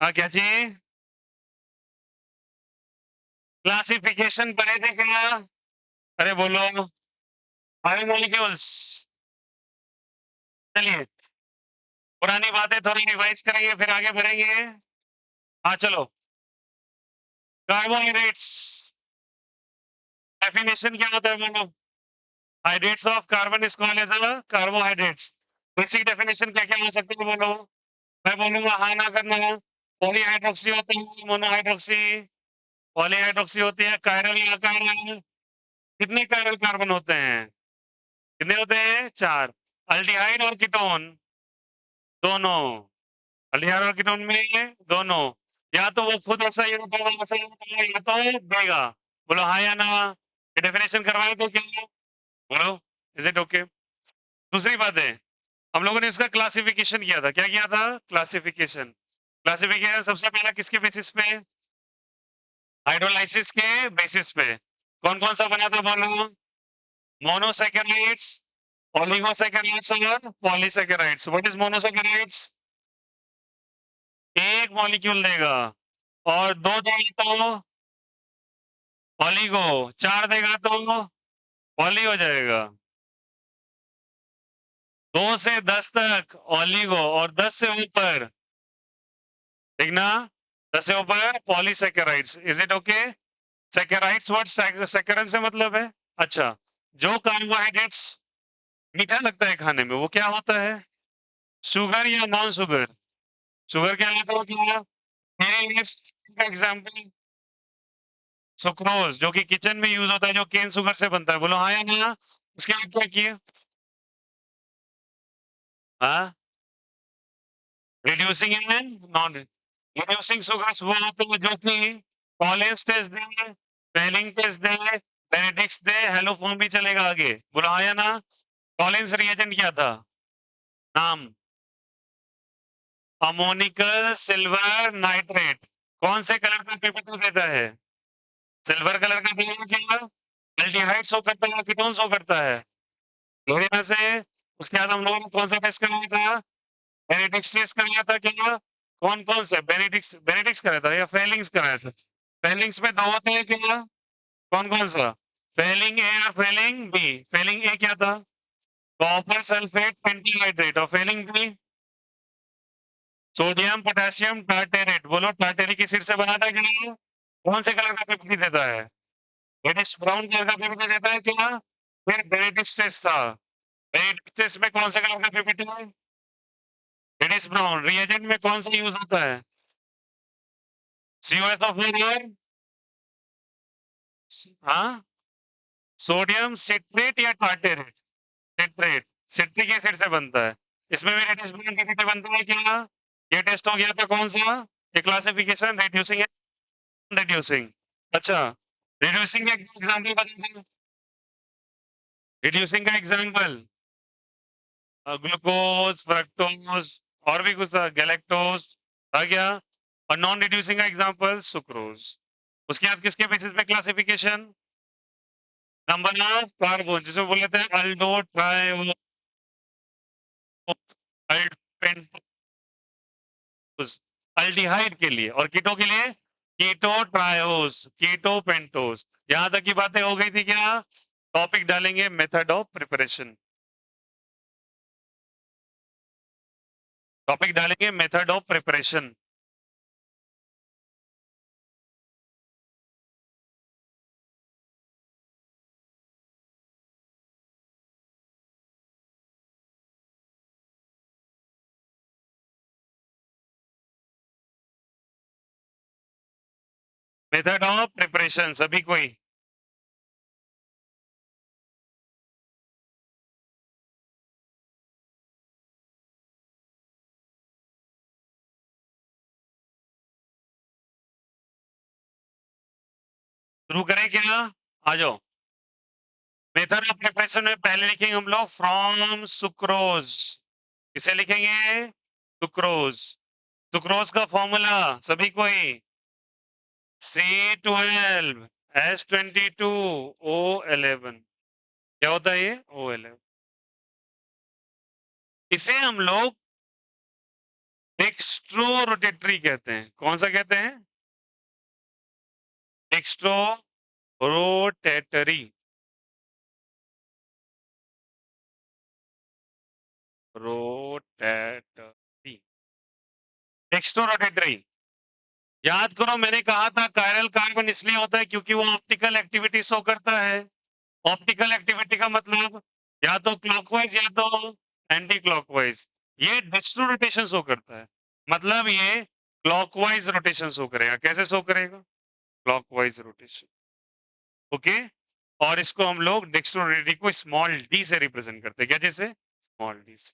हाँ क्या चीज? क्लासिफिकेशन पढ़े थे क्या? अरे बोलो। बायोमोलिक्यूल्स। चलिए, पुरानी बातें थोड़ी रिवाइज करेंगे फिर आगे बढ़ेंगे। हाँ चलो। कार्बोहाइड्रेट्स डेफिनेशन क्या होता है बोलो? Hydrates of carbon is called as a carbohydrates. Basic definition क्या क्या हो सकती है बोलो? मैं बोलूंगा हाँ ना करना। पॉलीहाइड्रोक्सी होता है, मोनोहाइड्रोक्सी। पॉलीहाइड्रोक्सी होती है कायरल या कायरल। कितने कायरल कार्बन होते हैं? कितने होते हैं? 4। अल्डिहाइड और कीटोन दोनों। अल्डिहाइड और कीटोन में दोनों। या तो वो खुद ऐसा यूज होगा, ऐसा यूज होगा, या तो देगा। बोलो हाँ या ना। ये डेफिनेशन करवाए थे क्या? बोलो। Is it okay? दूसरी बात है, हम लोगों ने इसका क्लासिफिकेशन किया था। क्या किया था? क्लासिफिकेशन। क्लासिफिकेशन सबसे पहला किसके बेसिस पे? हाइड्रोलाइसिस के बेसिस पे। कौन कौन सा बना था बोलो? मोनोसैकेराइड्स, ओलिगोसैकेराइड्स और पॉलीसैकेराइड्स। What is monosaccharides? एक मॉलिक्यूल देगा। और दो देगा तो ओलिगो। चार देगा तो पॉली हो जाएगा। 2 से 10 तक ओलिगो, और 10 से ऊपर, ठीक ना? 10 से ऊपर polysaccharides. Is it okay? Saccharides word saccharon से मतलब है। अच्छा, जो कार्बोहाइड्रेट्स मीठा लगता है खाने में वो क्या होता है? शुगर या नॉन शुगर? शुगर क्या लेता है क्या? मेरे लिए का एग्जांपल सुक्रोज, जो कि किचन में यूज होता है, जो केन शुगर से बनता है। बोलो हाँ या ना। उसके बाद क्या किए? हाँ, reducing and non reducing sugars वो होते हैं जो कि कॉलेज टेस्ट दे, पेलिंग टेस्ट दे, बेनेडिक्स दे, हेलोफॉर्म भी चलेगा आगे। बोलो हाँ या ना। कॉलिंस रिएजेंट क्या था? नाम? Ammoniacal silver nitrate. कौन से कलर का पीपीटी देता है? सिल्वर कलर का देगा क्या? एल्डिहाइड शो करता है, कीटोन शो करता है। मेरे यहाँ से। उसके बाद हम लोगों ने कौन सा टेस्ट कराया था? बेनेडिक्स टेस्ट कराया था क्या? कौन कौन से? बेनेडिक्स बेनेडिक्स कराया था या फेलिंग्स कराया था? फेलिंग्स में दो होते हैं क्या? कौन कौन सा? फेलिंग ए और फेलिंग बी। फेलिंग ए क्या था? Copper sulphate pentahydrate. और फेलिंग बी सोडियम पोटेशियम टार्टेरेट। बोलो टार्टेरिक एसिड से बना था क्या? कौन से कलर का पीपीटी देता है? रेडिश ब्राउन कलर का पीपीटी देता है क्या? फिर बेनेडिक्ट टेस्ट था। बेनेडिक्ट टेस्ट में कौन से कलर का पीपीटी है? Reddish brown. रिएजेंट में कौन सा यूज होता है? COSO4 और हाँ, सोडियम सिट्रेट या टार्टेरेट? सिट्रेट। सिट्रिक एसिड से बनता है। इसमें भी रेडिश ब्राउन पीपीटी बनता है क्या? ये टेस्ट हो गया था कौन सा? ये क्लासिफिकेशन रिड्यूसिंग रिड्यूसिंग। अच्छा, रिड्यूसिंग का एग्जांपल बताइए। रिड्यूसिंग का एग्जांपल ग्लूकोज, फ्रक्टोज, और भी कुछ था, गैलेक्टोज था क्या? और नॉन रिड्यूसिंग का एग्जांपल सुक्रोज। उसके बाद किसके बेसिस पे क्लासिफिकेशन? नंबर ऑफ कार्बन, जिसमें बोल लेते हैं अल्डो ट्रायो पेंटोज। अल्डिहाइड के लिए, और कीटो के लिए कीटो ट्रायोस, कीटो पेंटोस। यहां तक की बातें हो गई थी क्या? टॉपिक डालेंगे मेथड ऑफ प्रिपरेशन। टॉपिक डालेंगे method of preparation. Method of preparation सभी कोई शुरू करें क्या? आ जाओ। मेथड ऑफ प्रिपरेशन में पहले लिखेंगे हम लोग फ्रॉम सुक्रोज। किसे लिखेंगे? सुक्रोज। सुक्रोज का फॉर्मूला सभी कोई C12H22O11। क्या होता है ये? O11। इसे हम लोग एक्स्ट्रो रोटेटरी कहते हैं। कौन सा कहते हैं? Dextro rotatory. Rotatory, dextro rotatory. याद करो मैंने कहा था कायरल कार्बन इसलिए होता है क्योंकि वो ऑप्टिकल एक्टिविटी शो करता है। ऑप्टिकल एक्टिविटी का मतलब या तो क्लॉकवाइज या तो एंटी क्लॉकवाइज। ये डिस्टल रोटेशन शो करता है, मतलब ये क्लॉकवाइज रोटेशन शो करेगा। कैसे शो करेगा? Clockwise rotation. ओके, और इसको हम लोग डेक्स्ट्रोरेटी को स्मॉल डी से रिप्रेजेंट करते हैं। क्या? जैसे स्मॉल डी से,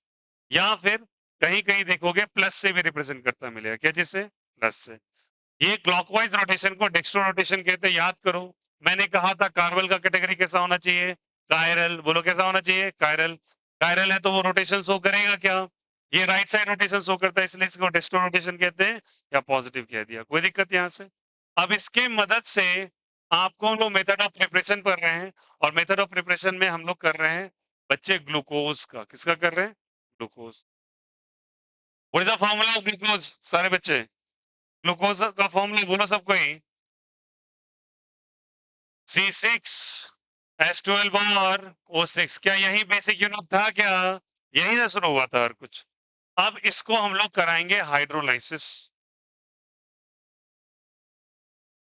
या फिर कहीं कहीं देखोगे प्लस से भी रिप्रेजेंट करता मिलेगा। क्या? जैसे प्लस से। ये क्लॉकवाइज रोटेशन को डेक्स्ट्रो रोटेशन कहते हैं। याद करो मैंने कहा था कार्बन का कैटेगरी कैसा होना चाहिए? कायरल। बोलो कैसा होना चाहिए? कायरल। कायरल है तो वो रोटेशन शो करेगा क्या? ये राइट साइड रोटेशन शो करता है, इसलिए इसको डेक्स्ट्रो रोटेशन कहते हैं, या पॉजिटिव कह दिया। कोई दिक्कत यहाँ से? अब इसके मदद से आपको हम लोग मेथड ऑफ प्रिपरेशन कर रहे हैं, और मेथड ऑफ प्रिपरेशन में हम लोग कर रहे हैं बच्चे ग्लूकोज का। किसका कर रहे हैं? Glucose. What is the formula of glucose? सारे बच्चे ग्लूकोज का फॉर्मूला बोलो सब कोई। C6H12 और O6। क्या यही बेसिक यूनिट था? क्या यही से शुरू हुआ था और कुछ? अब इसको हम लोग कराएंगे हाइड्रोलाइसिस,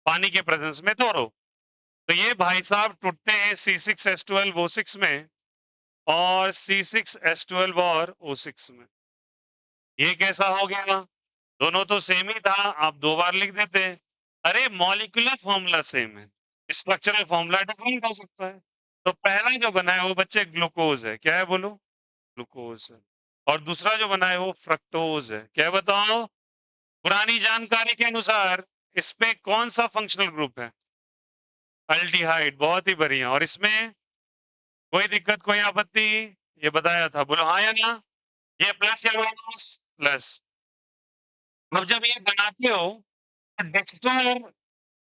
पानी के प्रेजेंस में तोड़ो। तो ये भाई साहब टूटते हैं C6H12 O6 में, और C6H12 और O6 में। ये कैसा हो गया? दोनों तो सेम ही था, आप दो बार लिख देते। अरे मॉलिक्यूलर फॉर्मूला सेम है, स्ट्रक्चरल फॉर्मूला डिफरेंट हो सकता है। तो पहला जो बना है वो बच्चे ग्लूकोज है। क्या है? बोलो ग्लूकोज है। और दूसरा जो बना है वो फ्रक्टोज है। क्या बताओ? पुरानी जानकारी के अनुसार इस पे कौन सा फंक्शनल ग्रुप है? अल्डिहाइड। बहुत ही बढ़िया। और इसमें कोई दिक्कत, कोई आपत्ति? ये बताया था, बोलो हाँ या ना। ये प्लस या माइनस? प्लस। अब जब ये बनाते हो तो डेक्स्ट्रो,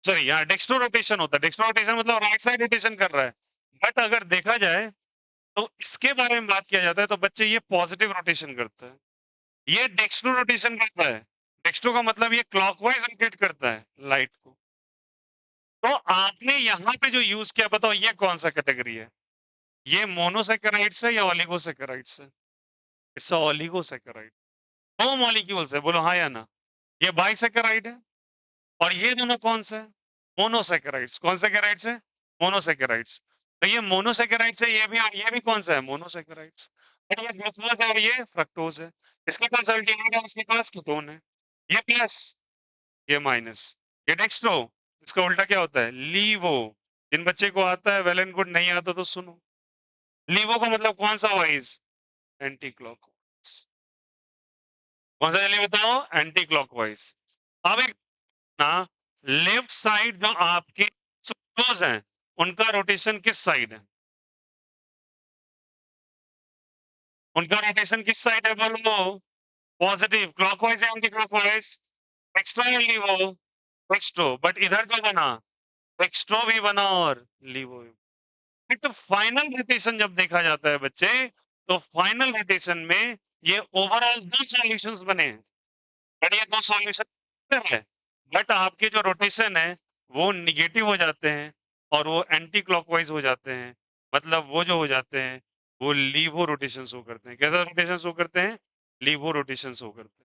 सॉरी यहाँ डेक्स्ट्रो रोटेशन होता है। डेक्स्ट्रो रोटेशन मतलब राइट साइड रोटेशन कर रहा है। बट अगर देखा जाए तो इसके बारे में बात किया जाता है तो बच्चे ये पॉजिटिव रोटेशन करता है, ये डेक्स्ट्रो रोटेशन करता है। डेक्स्ट्रो का मतलब ये क्लॉकवाइज रोटेट करता है लाइट को। तो आपने यहाँ पे जो यूज किया, बताओ ये कौन सा कैटेगरी है? ये मोनोसैकेराइड्स है या ओलिगोसैकेराइड्स है? It's oligosaccharide. दो मॉलिक्यूल्स है, बोलो हाँ या ना। ये बाइसैकेराइड है, और ये दोनों कौन से? मोनोसैकेराइड्स। कौन सैकेराइड्स है? मोनोसैकेराइड्स। तो ये मोनोसैकेराइड्स है, ये भी, और ये भी कौन सा है? मोनोसैकेराइड्स। और ये ग्लूकोज है और ये फ्रक्टोज है। इसके पास अल्डिहाइड है, इसके पास कीटोन है। ये प्लस, ये माइनस। ये डेक्स्ट्रो, इसका उल्टा क्या होता है? लीवो। जिन बच्चे को आता है वेल एंड गुड, नहीं आता तो सुनो। लीवो का मतलब कौन सा वाइज? Anti clockwise. कौन सा? जल्दी बताओ। Anti clockwise. अब एक ना, लेफ्ट साइड जो आपके सुक्रोज हैं उनका रोटेशन किस साइड है? उनका रोटेशन किस साइड है? बोलो। पॉजिटिव। क्लॉकवाइज है एंटी क्लॉकवाइज? एक्स्ट्रो या लीवो? एक्स्ट्रो। बट इधर क्या बना? एक्स्ट्रो भी बना और लीवो भी। तो फाइनल रोटेशन जब देखा जाता है बच्चे, तो फाइनल रोटेशन में ये ओवरऑल दो सॉल्यूशंस बने हैं। बट ये दो सॉल्यूशन है, बट आपके जो रोटेशन है वो निगेटिव हो जाते हैं, और वो एंटी क्लॉकवाइज हो जाते हैं। मतलब वो जो हो जाते हैं वो लीवो रोटेशन शो करते हैं। कैसा रोटेशन शो करते हैं? लीवो रोटेशन शो करते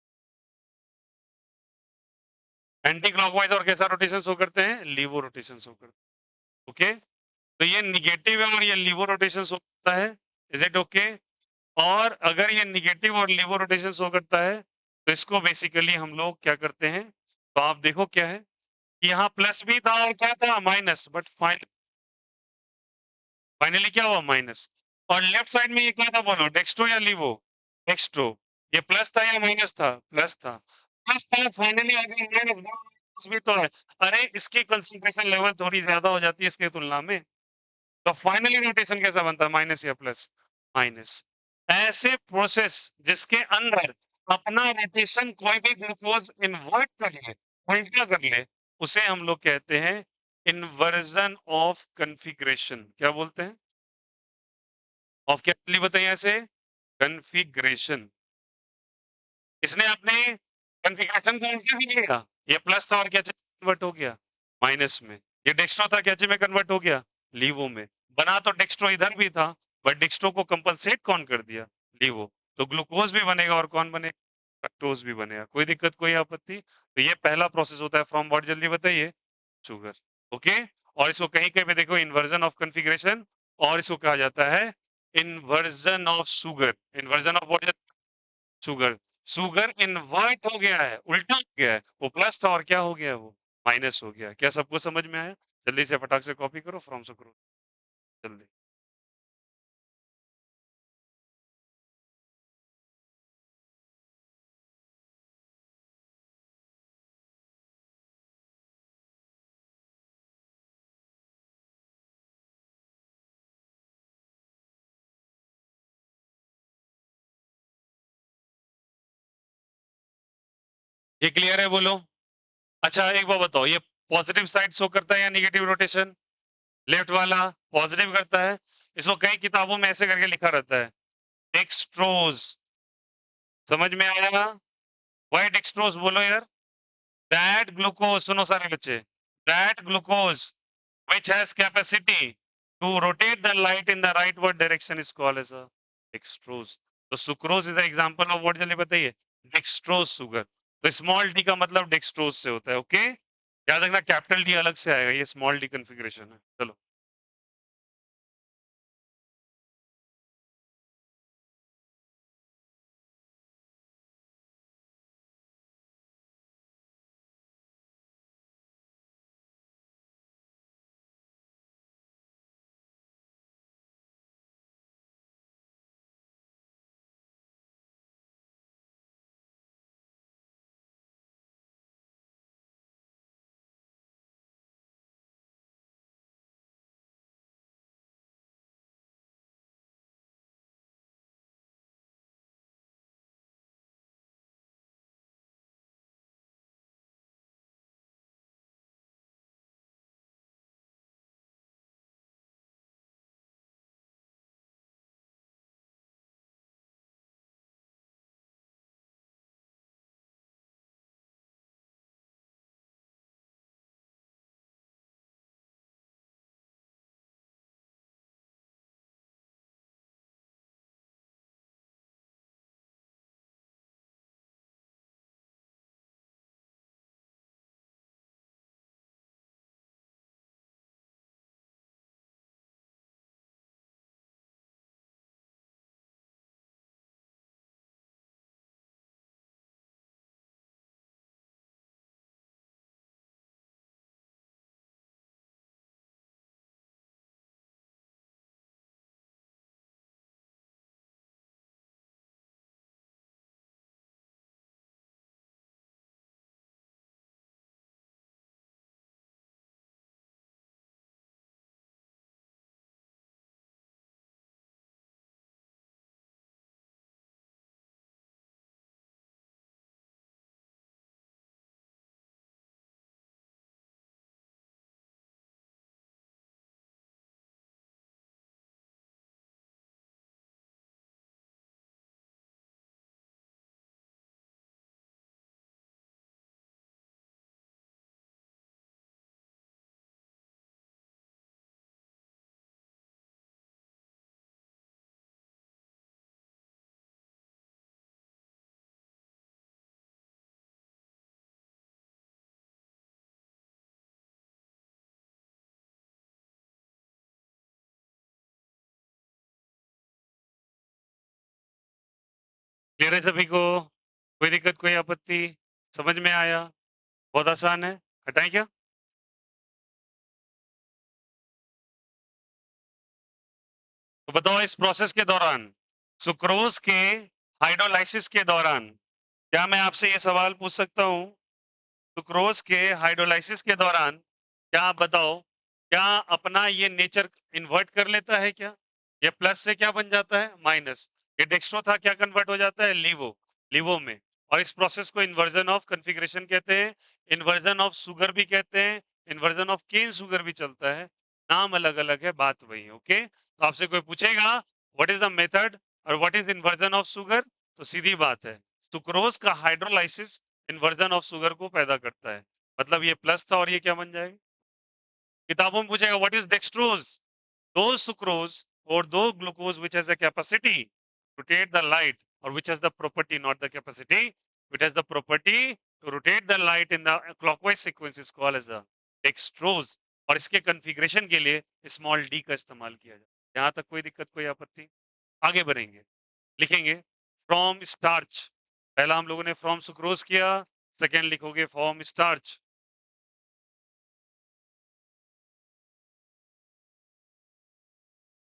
हैं। एंटी क्लॉकवाइज और कैसा रोटेशन शो करते हैं? लीवो रोटेशन शो करते हैं। ओके, तो ये निगेटिव है और ये लीवो रोटेशन शो करता है। Is it okay? और अगर ये निगेटिव और लीवो रोटेशन शो करता है तो इसको बेसिकली हम लोग क्या करते हैं? तो आप देखो क्या है, यहाँ प्लस भी था और क्या था? माइनस। बट फाइनली क्या हुआ? माइनस। और लेफ्ट साइड में ये क्या था? बोलो डेक्स्ट्रो या लीवो? डेक्स्ट्रो। ये प्लस था या माइनस था? प्लस था। प्लस था, फाइनली अगर माइनस भी तो है। अरे इसकी कंसंट्रेशन लेवल थोड़ी ज्यादा हो जाती है इसके तुलना में, तो फाइनली रोटेशन कैसा बनता है? माइनस या प्लस? माइनस। ऐसे प्रोसेस जिसके अंदर अपना रोटेशन कोई भी ग्लूकोज इन्वर्ट कर ले, उल्टा कर ले, उसे हम लोग कहते हैं इन्वर्जन ऑफ कन्फिग्रेशन। क्या बोलते हैं? ऑफ क्या? बताइए ऐसे। कन्फिग्रेशन। इसने अपने कॉन्फ़िगरेशन को उल्टा भी लिया, ये प्लस था और क्या कन्वर्ट हो गया माइनस में, ये डेक्स्ट्रो था क्या में कन्वर्ट हो गया लीवो में। बना तो डेक्स्ट्रो इधर भी था, बट डेक्स्ट्रो को कंपनसेट कौन कर दिया, लीवो। तो ग्लूकोज भी बनेगा और कौन बनेगा, फ्रक्टोज भी बनेगा। कोई दिक्कत कोई आपत्ति? तो ये पहला प्रोसेस होता है फ्रॉम व्हाट, जल्दी बताइए, शुगर। ओके, और इसको कहीं कहीं पे देखो इन्वर्जन ऑफ कॉन्फ़िगरेशन, और इसको कहा जाता है inversion of sugar. Inversion of what, sugar. Sugar invert हो गया है, उल्टा हो गया है, वो प्लस था और क्या हो गया, वो माइनस हो गया। क्या सबको समझ में आया? जल्दी से फटाक से कॉपी करो फ्रॉम सुक्रोज, जल्दी। ये क्लियर है, बोलो। अच्छा एक बात बताओ, ये पॉजिटिव साइड शो करता है या नेगेटिव रोटेशन? लेफ्ट वाला पॉजिटिव करता है। इसको कई किताबों में ऐसे करके लिखा रहता है, डेक्सट्रोज। समझ में आया? वाई डेक्सट्रोज बोलो यार। दैट ग्लूकोज, सुनो सारे बच्चे, that glucose which has capacity to rotate the light in the rightward direction is called as a dextrose. तो sucrose is the example of what, जल्दी बताइए, dextrose sugar। तो स्मॉल डी का मतलब डेक्सट्रोज से होता है। ओके, याद रखना कैपिटल डी अलग से आएगा, ये स्मॉल डी कॉन्फ़िगरेशन है। चलो, क्लियर है सभी को? कोई दिक्कत कोई आपत्ति? समझ में आया? बहुत आसान है, हटाएं क्या? तो बताओ इस प्रोसेस के दौरान, सुक्रोज के हाइड्रोलाइसिस के दौरान, क्या मैं आपसे ये सवाल पूछ सकता हूं, सुक्रोज के हाइड्रोलाइसिस के दौरान क्या आप बताओ, क्या अपना ये नेचर इन्वर्ट कर लेता है क्या? ये प्लस से क्या बन जाता है, माइनस। ये डेक्स्ट्रो था, क्या कन्वर्ट हो जाता है, लीवो, लीवो में। और इस प्रोसेस को इन्वर्जन ऑफ कॉन्फ़िगरेशन कहते हैं, इन्वर्जन ऑफ शुगर भी कहते हैं, इन्वर्जन ऑफ केन शुगर भी चलता है। नाम अलग अलग है, बात वही है। ओके, तो आपसे कोई पूछेगा व्हाट इज द मेथड और what is inversion of sugar, तो सीधी बात है, सुक्रोज का हाइड्रोलाइसिस इन्वर्जन ऑफ शुगर को पैदा करता है। मतलब ये प्लस था और ये क्या बन जाएगा? किताबों में पूछेगा व्हाट इज डेक्सट्रोज? दो सुक्रोज और दो glucose which has a capacity to rotate the light or which has the property, not the capacity, it has the property to rotate the light in the clockwise sequence is called as a dextrose। और इसके configuration के लिए small D का इस्तेमाल किया जाए। यहां तक कोई दिक्कत, कोई आपत्ति? आगे बढ़ेंगे, लिखेंगे फ्रॉम स्टार्च। पहला हम लोगों ने फ्रॉम सुक्रोज किया, सेकेंड लिखोगे from starch.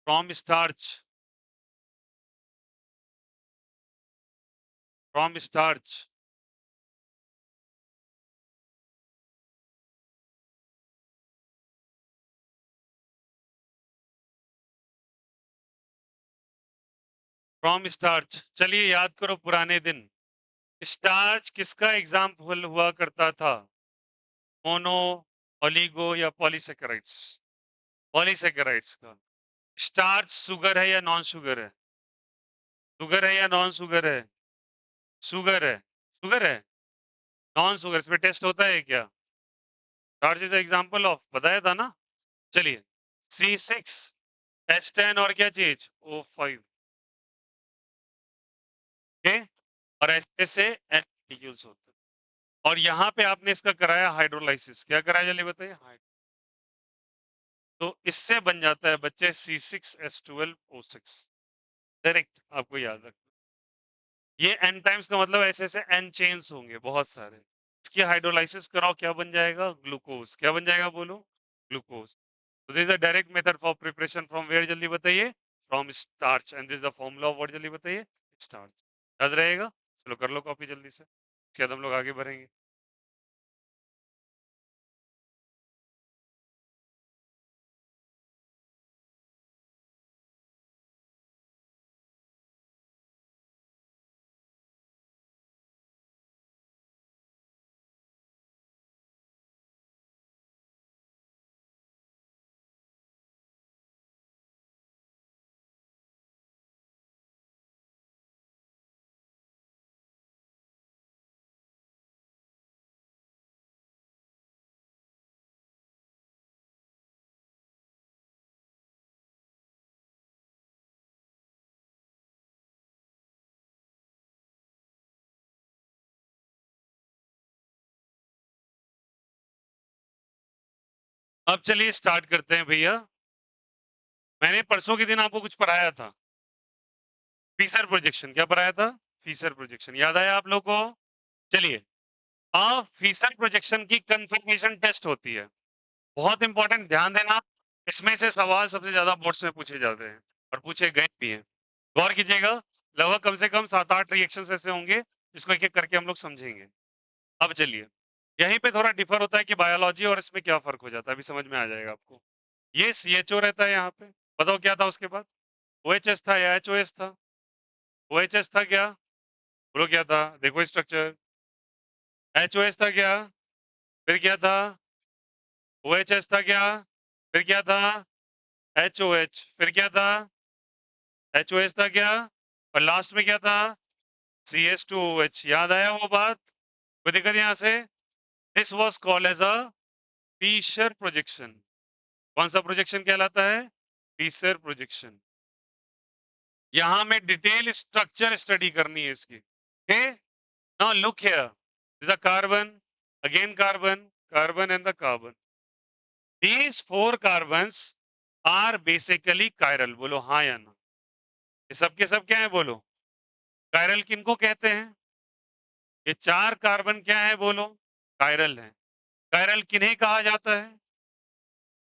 From starch, from starch. From starch. चलिए याद करो पुराने दिन। स्टार्च किसका एग्जाम्पल हुआ करता था? मोनो, ओलिगो या पॉलीसेकेराइड्स? पॉलीसेकेराइड्स का। स्टार्च शुगर है या नॉन शुगर है? शुगर है या नॉन शुगर है? शुगर है। शुगर है, नॉन शुगर इसमें टेस्ट होता है क्या? स्टार्च इज एग्जाम्पल ऑफ, बताया था ना। चलिए, C6H10 और क्या चीज? O5 के, और ऐसे से N मॉलिक्यूल्स होते हैं। और यहाँ पे आपने इसका कराया हाइड्रोलाइसिस। क्या कराया जल्दी बताइए? तो इससे बन जाता है बच्चे C6H12O6। डायरेक्ट आपको याद रखना। ये एन टाइम्स का मतलब ऐसे ऐसे एन चेन्स होंगे बहुत सारे। इसकी हाइड्रोलाइसिस कराओ, क्या बन जाएगा? ग्लूकोज। क्या बन जाएगा बोलो? ग्लूकोज। तो this is the direct method for preparation from where, जल्दी बताइए? From starch. And this the formula of what, जल्दी बताइए? स्टार्च। याद रहेगा? चलो कर लो कॉपी जल्दी से, उसके बाद हम लोग आगे बढ़ेंगे। अब चलिए स्टार्ट करते हैं भैया। मैंने परसों के दिन आपको कुछ पढ़ाया था, फीसर प्रोजेक्शन। क्या पढ़ाया था? Fisher projection. याद आया आप लोग को? चलिए, अब फीसर प्रोजेक्शन की कंफर्मेशन टेस्ट होती है, बहुत इंपॉर्टेंट, ध्यान देना। इसमें से सवाल सबसे ज्यादा बोर्ड्स में पूछे जाते हैं और पूछे गए भी हैं। गौर कीजिएगा, लगभग कम से कम 7-8 रिएक्शंस ऐसे होंगे जिसको एक एक करके हम लोग समझेंगे। अब चलिए, यहीं पे थोड़ा डिफर होता है कि बायोलॉजी और इसमें क्या फर्क हो जाता है, अभी समझ में आ जाएगा आपको। ये CHO रहता है यहाँ पे, बताओ क्या था उसके बाद? OHS था या HOS था? OHS था क्या? बोलो क्या था? देखो स्ट्रक्चर। HOS था क्या? फिर क्या था? OHS था क्या? फिर क्या था? HOH। फिर क्या था? HOS था क्या? और लास्ट में क्या था? CH2OH। याद आया वो बात? कोई दिक्कत यहाँ से? This was called as a Fischer projection. कौन सा प्रोजेक्शन कहलाता है? Fischer projection. यहां में डिटेल स्ट्रक्चर स्टडी करनी है इसकी। Okay, now look here, this a carbon, again carbon, carbon and the carbon. These four carbons are basically chiral। बोलो हाँ या ना? ये सब के सब क्या है बोलो? कायरल किनको कहते हैं? ये 4 कार्बन क्या है बोलो? कायरल है। कायरल किन्हें कहा जाता है?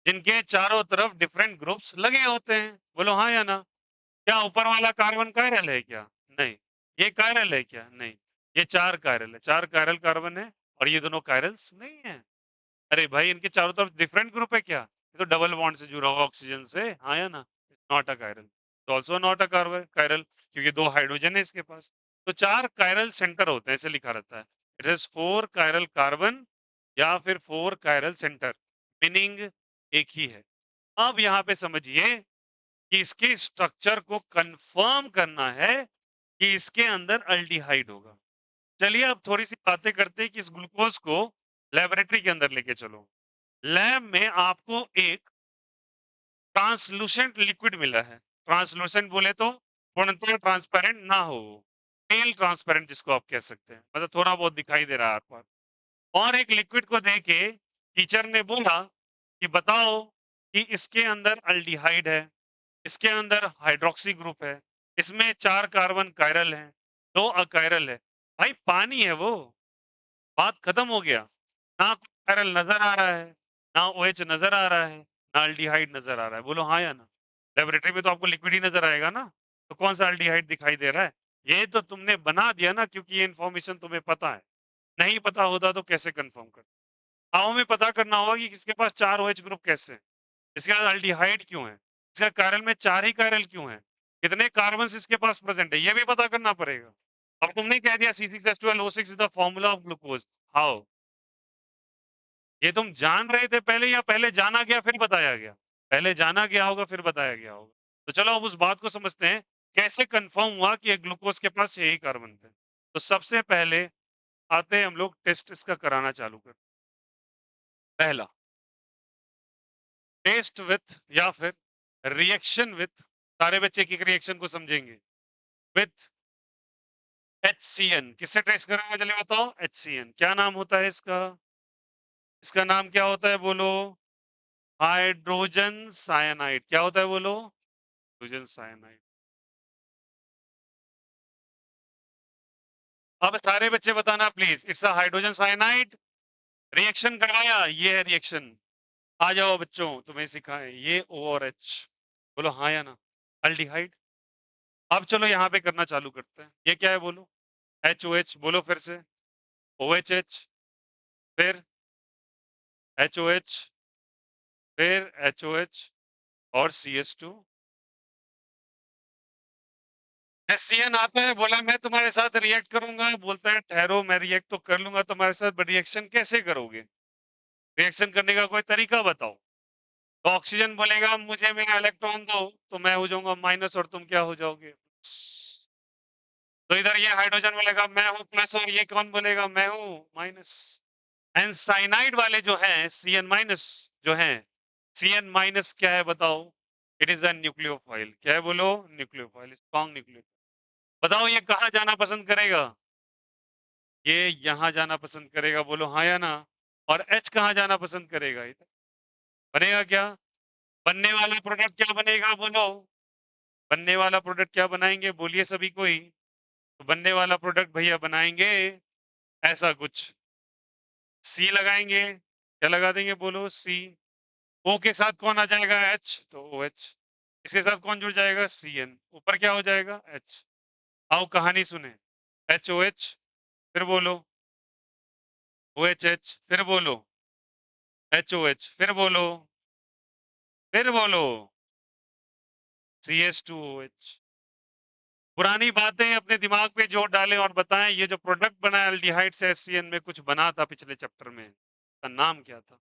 जिनके चारों तरफ डिफरेंट ग्रुप्स लगे होते हैं। बोलो हाँ या ना? क्या ऊपर वाला कार्बन कायरल है क्या? नहीं। ये कायरल है क्या? नहीं। ये 4 कायरल है, 4 कायरल कार्बन है और ये दोनों कायरल्स नहीं है। अरे भाई, इनके चारों तरफ डिफरेंट ग्रुप है क्या? ये तो डबल बॉन्ड से जुड़ा हुआ ऑक्सीजन से, हाँ या ना? Not a chiral. तो also not a carbon chiral, क्योंकि 2 हाइड्रोजन है इसके पास। तो 4 कायरल सेंटर होते हैं, ऐसे लिखा रहता है। इट इज 4 कायरल कार्बन या फिर 4 कायरल सेंटर, मीनिंग एक ही है। अब यहाँ पे समझिए कि इसके स्ट्रक्चर को कंफर्म करना है कि इसके अंदर अल्डिहाइड होगा। चलिए अब थोड़ी सी बातें करते हैं कि इस ग्लूकोज को लेबोरेटरी के अंदर लेके चलो। लैब में आपको एक ट्रांसलूसेंट लिक्विड मिला है। ट्रांसलूसेंट बोले तो पूर्णतः ट्रांसपेरेंट ना हो, पेल ट्रांसपेरेंट जिसको आप कह सकते हैं, मतलब थोड़ा बहुत दिखाई दे रहा है आपको। और एक लिक्विड को देके टीचर ने बोला कि बताओ कि इसके अंदर अल्डिहाइड है, इसके अंदर हाइड्रोक्सी ग्रुप है, इसमें 4 कार्बन कायरल हैं, 2 अकायरल है। भाई पानी है वो, बात खत्म हो गया। ना कायरल नजर आ रहा है, ना ओएच नजर आ रहा है, ना अल्डिहाइड नजर आ रहा है। बोलो हाँ या ना? लेबोरेटरी में तो आपको लिक्विड ही नजर आएगा ना, तो कौन सा अल्डिहाइड दिखाई दे रहा है? ये तो तुमने बना दिया ना, क्योंकि ये इन्फॉर्मेशन तुम्हें पता है। नहीं पता होता तो कैसे कंफर्म कर? हाँ, हमें पता करना होगा कि किसके पास 4 OH ग्रुप कैसे हैं? इसके पास अल्डिहाइड क्यों है? इसका कायरल में 4 ही कायरल क्यों है? कितने कार्बन्स इसके पास प्रेजेंट है? ये भी पता करना पड़ेगा। अब तुमने कह दिया C6H12O6 is the formula of glucose. How? ये तुम जान रहे थे पहले, या पहले जाना गया फिर बताया गया? पहले जाना गया होगा फिर बताया गया होगा। तो चलो अब उस बात को समझते हैं, कैसे कंफर्म हुआ कि ग्लूकोज के पास 6 ही कार्बन थे। तो सबसे पहले आते हैं हम लोग टेस्ट इसका कराना चालू कर। पहला टेस्ट विथ या फिर रिएक्शन विथ, सारे बच्चे की रिएक्शन को समझेंगे, विथ HCN। किससे टेस्ट करेंगे जल्दी बताओ? HCN। क्या नाम होता है इसका? इसका नाम क्या होता है बोलो? Hydrogen cyanide. क्या होता है बोलो? Hydrogen cyanide. अब सारे बच्चे बताना please, it's a hydrogen cyanide. Reaction करवाया, ये है रिएक्शन। आ जाओ बच्चों, तुम्हें सिखाएं, ये O और H। बोलो हाँ या ना? अल्डिहाइड। अब चलो यहाँ पे करना चालू करते हैं। ये क्या है बोलो? HOH। बोलो फिर से। OHH, फिर HOH, फिर HOH और CH2। HCN आता है, बोला मैं तुम्हारे साथ रिएक्ट करूंगा, बोलता है ठहरो मैं रिएक्ट तो कर लूंगा तुम्हारे साथ, बट रिएक्शन कैसे करोगे? रिएक्शन करने का कोई तरीका बताओ। तो ऑक्सीजन बोलेगा मुझे मेरा इलेक्ट्रॉन दो, तो मैं हो जाऊंगा माइनस और तुम क्या हो जाओगे? तो इधर ये हाइड्रोजन बोलेगा मैं हूं प्लस, और ये कौन बोलेगा मैं हूं माइनस। एंड साइनाइड वाले जो हैं Cn माइनस जो हैं, Cn माइनस क्या है बताओ? It is a nucleophile. क्या है बोलो? Nucleophile, strong nucleo. बताओ ये कहाँ जाना पसंद करेगा? ये यहाँ जाना पसंद करेगा। बोलो हाँ या ना? और H कहाँ जाना पसंद करेगा? इधर। बनेगा क्या? बनने वाला प्रोडक्ट क्या बनेगा बोलो? बनने वाला प्रोडक्ट क्या बनाएंगे बोलिए सभी कोई? तो बनने वाला प्रोडक्ट भैया बनाएंगे ऐसा कुछ, सी लगाएंगे। क्या लगा देंगे बोलो? सी। ओ के साथ कौन आ जाएगा? H, तो OH। इसके साथ कौन जुड़ जाएगा? Cn। ऊपर क्या हो जाएगा? H। आओ कहानी सुने। HOH, फिर बोलो OHH, फिर बोलो HOH, फिर बोलो CH2OH। पुरानी बातें अपने दिमाग पे जोर डालें और बताएं, ये जो प्रोडक्ट बना है एल्डिहाइड से HCN में, कुछ बना था पिछले चैप्टर में, का नाम क्या था?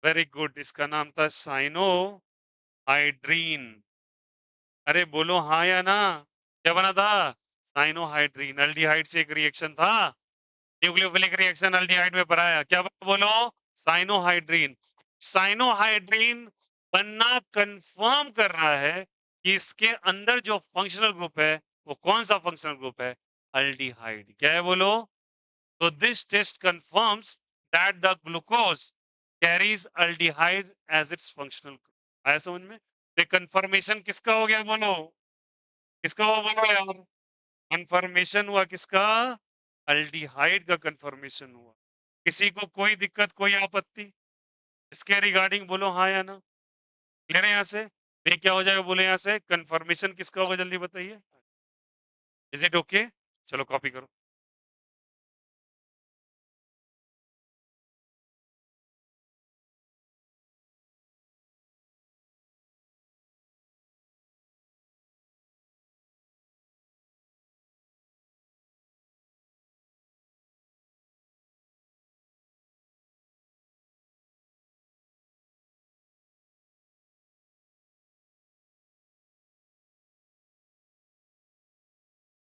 वेरी गुड, इसका नाम था साइनो हाइड्रीन। अरे बोलो हाँ या ना? क्या बना था? साइनोहाइड्रीन। अल्डिहाइड से एक रिएक्शन था, न्यूक्लियोफिलिक रिएक्शन अल्डिहाइड में पराया। क्या बोलो? साइनोहाइड्रीन। साइनोहाइड्रीन बनना कंफर्म कर रहा है कि इसके अंदर जो फंक्शनल ग्रुप है वो कौन सा फंक्शनल ग्रुप है? अल्डिहाइड। क्या है बोलो? तो this test confirms that the glucose carries aldehyde as its functional group. आया समझ में? ये कंफर्मेशन किसका हो गया बोलो? किसका हुआ बोलो यार? कंफर्मेशन हुआ किसका? अल्डिहाइड का कंफर्मेशन हुआ। किसी को कोई दिक्कत, कोई आपत्ति इसके रिगार्डिंग? बोलो हाँ या ना? क्लियर है यहाँ से? ये क्या हो जाएगा बोले? यहाँ से कंफर्मेशन किसका होगा जल्दी बताइए? Is it okay? चलो कॉपी करो।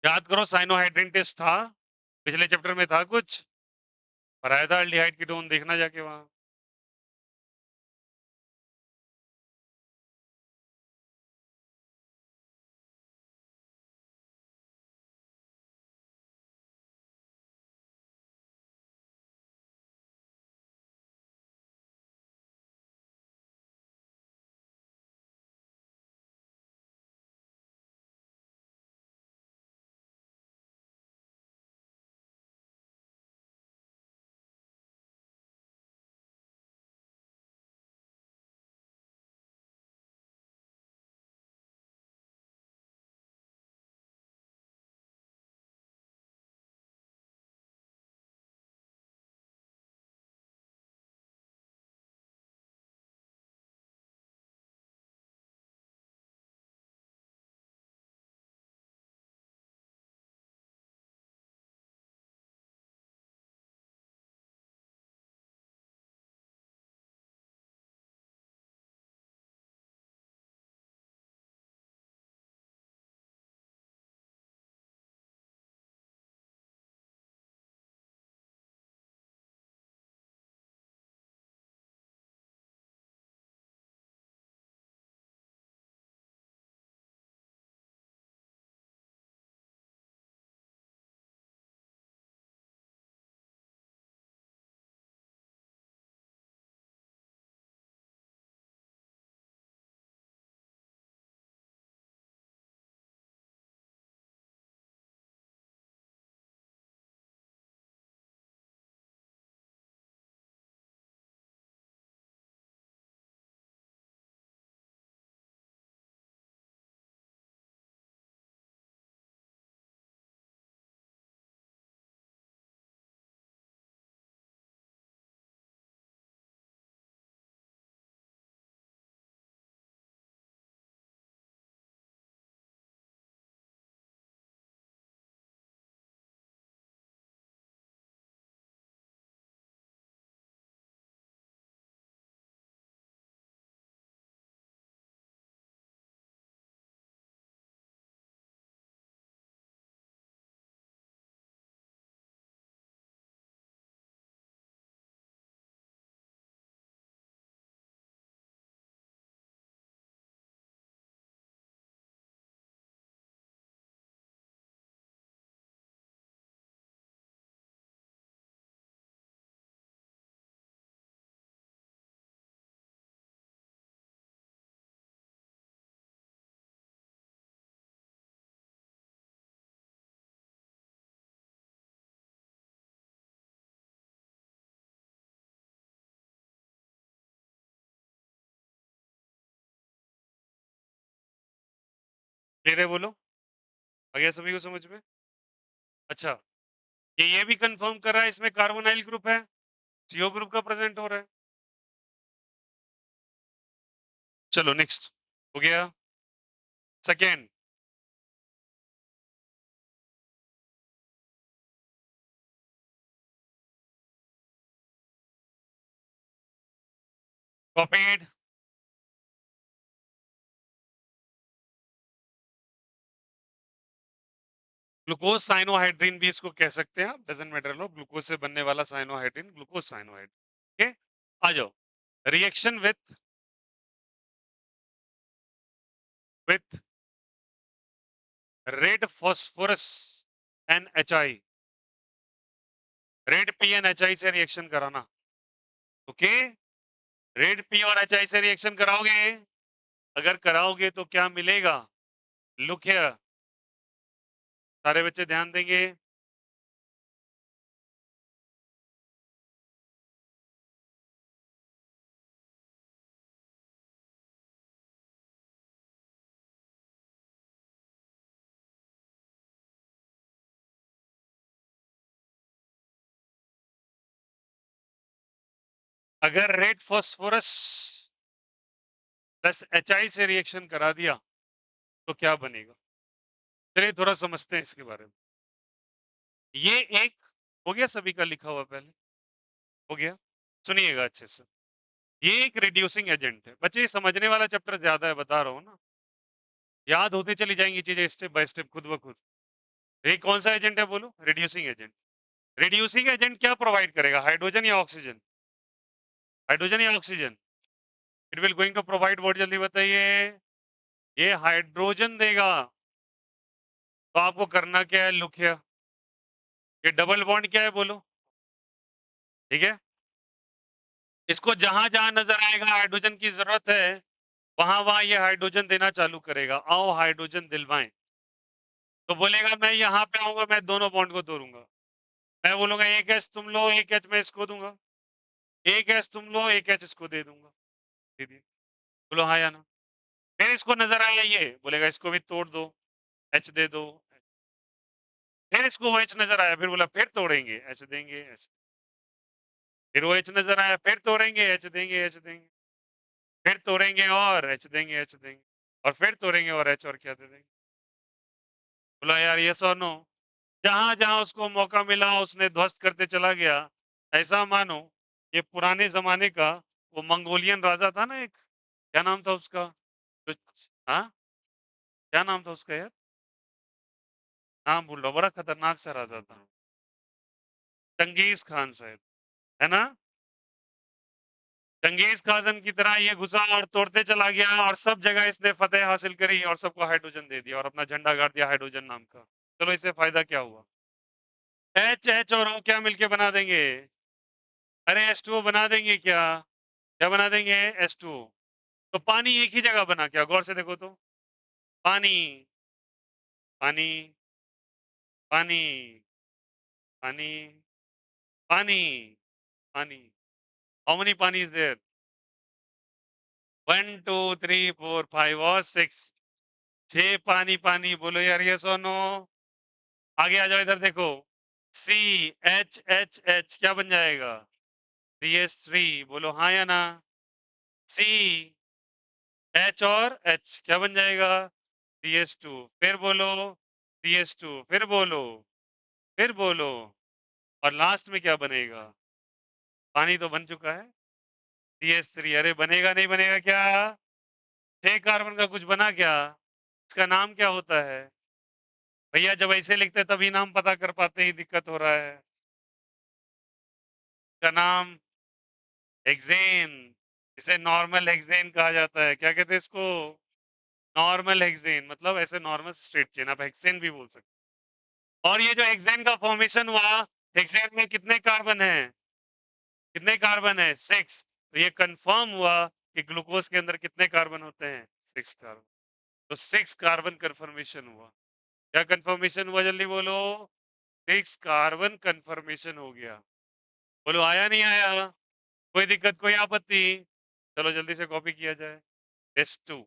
याद करो साइनोहाइड्रिन टेस्ट था, पिछले चैप्टर में था कुछ, पढ़ाया था एल्डिहाइड कीटोन, देखना जाके वहां। क्लियर है बोलो, आ गया सभी को समझ में? अच्छा, ये भी कंफर्म कर रहा है इसमें कार्बोनाइल ग्रुप है, सीओ ग्रुप का प्रेजेंट हो रहा है। चलो नेक्स्ट हो गया। सेकेंड, कॉपीड, ग्लूकोज साइनोहाइड्रिन भी इसको कह सकते हैं, डजंट मैटर लो, ग्लूकोज से बनने वाला साइनोहाइड्रिन, ग्लूकोज साइनोहाइड्रिन। ओके, आ जाओ, reaction with red phosphorus and H I, red P and H I से रिएक्शन कराना। ओके, रेड पी और एच आई से रिएक्शन कराओगे, अगर कराओगे तो क्या मिलेगा? लुक हियर, सारे बच्चे ध्यान देंगे। अगर red phosphorus plus H I से रिएक्शन करा दिया तो क्या बनेगा? चलिए थोड़ा समझते हैं इसके बारे में। ये एक हो गया, सभी का लिखा हुआ पहले हो गया, सुनिएगा अच्छे से। ये एक रिड्यूसिंग एजेंट है बच्चे, ये समझने वाला चैप्टर ज्यादा है, बता रहा हूं ना, याद होते चली जाएंगी चीजें स्टेप बाय स्टेप खुद ब खुद। ये कौन सा एजेंट है बोलो? Reducing agent. रिड्यूसिंग एजेंट क्या प्रोवाइड करेगा? हाइड्रोजन या ऑक्सीजन? हाइड्रोजन या oxygen? It will going to provide what, जल्दी बताइए। ये हाइड्रोजन देगा। तो आपको करना क्या है? लुक हियर, ये डबल बॉन्ड क्या है बोलो? ठीक है, इसको जहां जहां नजर आएगा हाइड्रोजन की जरूरत है, वहां वहां ये हाइड्रोजन देना चालू करेगा। आओ हाइड्रोजन दिलवाएं। तो बोलेगा मैं यहाँ पे आऊंगा, मैं दोनों बॉन्ड को तोड़ूंगा। मैं बोलूंगा एक एच तुम लो, एक एच मैं इसको दूंगा। एक एच तुम लो, एक एच इसको दे दूंगा। दीदी बोलो हाँ या ना। फिर इसको नजर आया ये, बोलेगा इसको भी तोड़ दो, एच दे दो। फिर इसको वो एच नजर आया, फिर बोला फिर तोड़ेंगे, एच देंगे, एच। फिर वो एच नजर आया, फिर तोड़ेंगे, एच देंगे, एच देंगे। फिर तोड़ेंगे और एच देंगे, एच देंगे। और फिर तोड़ेंगे और एच और क्या दे देंगे। बोला यार ये सो नो। जहां जहां उसको मौका मिला उसने ध्वस्त करते चला गया। ऐसा मानो ये पुराने जमाने का वो मंगोलियन राजा था ना एक, क्या नाम था उसका? कुछ हाँ, क्या नाम था उसका यार? नाम भूल रहा हूँ, बड़ा खतरनाक सा राजा था। चंगेज खान शायद, है ना? चंगेज खान की तरह ये घुसा और तोड़ते चला गया और सब जगह इसने फतेह हासिल करी और सबको हाइड्रोजन दे दिया और अपना झंडा गाड़ दिया हाइड्रोजन नाम का। चलो इससे फायदा क्या हुआ? एच एच और ओ क्या मिलके बना देंगे? अरे H2O बना देंगे क्या? क्या बना देंगे? H2O। तो पानी एक ही जगह बना क्या? गौर से देखो तो। पानी, पानी, पानी, पानी, पानी, पानी। हाउ many पानी इज देयर? 1 2 3 4 5 और 6। 6 पानी पानी बोलो यार, ये सोनो। आगे आ जाओ, इधर देखो। CH क्या बन जाएगा? CH3 बोलो हाँ या ना। CH और H क्या बन जाएगा? CH2। फिर बोलो CH2, फिर बोलो, फिर बोलो। और लास्ट में क्या बनेगा? पानी तो बन चुका है। CH3। अरे बनेगा नहीं बनेगा क्या? 6 कार्बन का कुछ बना क्या? इसका नाम क्या होता है? भैया जब ऐसे लिखते तभी नाम पता कर पाते, ही दिक्कत हो रहा है। इसका नाम हेक्सेन। इसे नॉर्मल हेक्सेन कहा जाता है। क्या कहते हैं इसको? नॉर्मल हेक्सेन, मतलब ऐसे नॉर्मल स्ट्रेट चेन, आप हेक्सेन भी बोल सकते हैं। और ये जो हेक्सेन का फॉर्मेशन हुआ, हेक्सेन में कितने कार्बन है? कितने कार्बन है? 6। तो ये कंफर्म हुआ कि ग्लूकोज के अंदर कितने कार्बन होते हैं? 6 कार्बन। तो 6 कार्बन कंफर्मेशन हुआ। क्या कंफर्मेशन हुआ, जल्दी बोलो? 6 कार्बन कंफर्मेशन हो गया। बोलो आया नहीं आया? कोई दिक्कत, कोई आपत्ति? चलो जल्दी से कॉपी किया जाए। S2।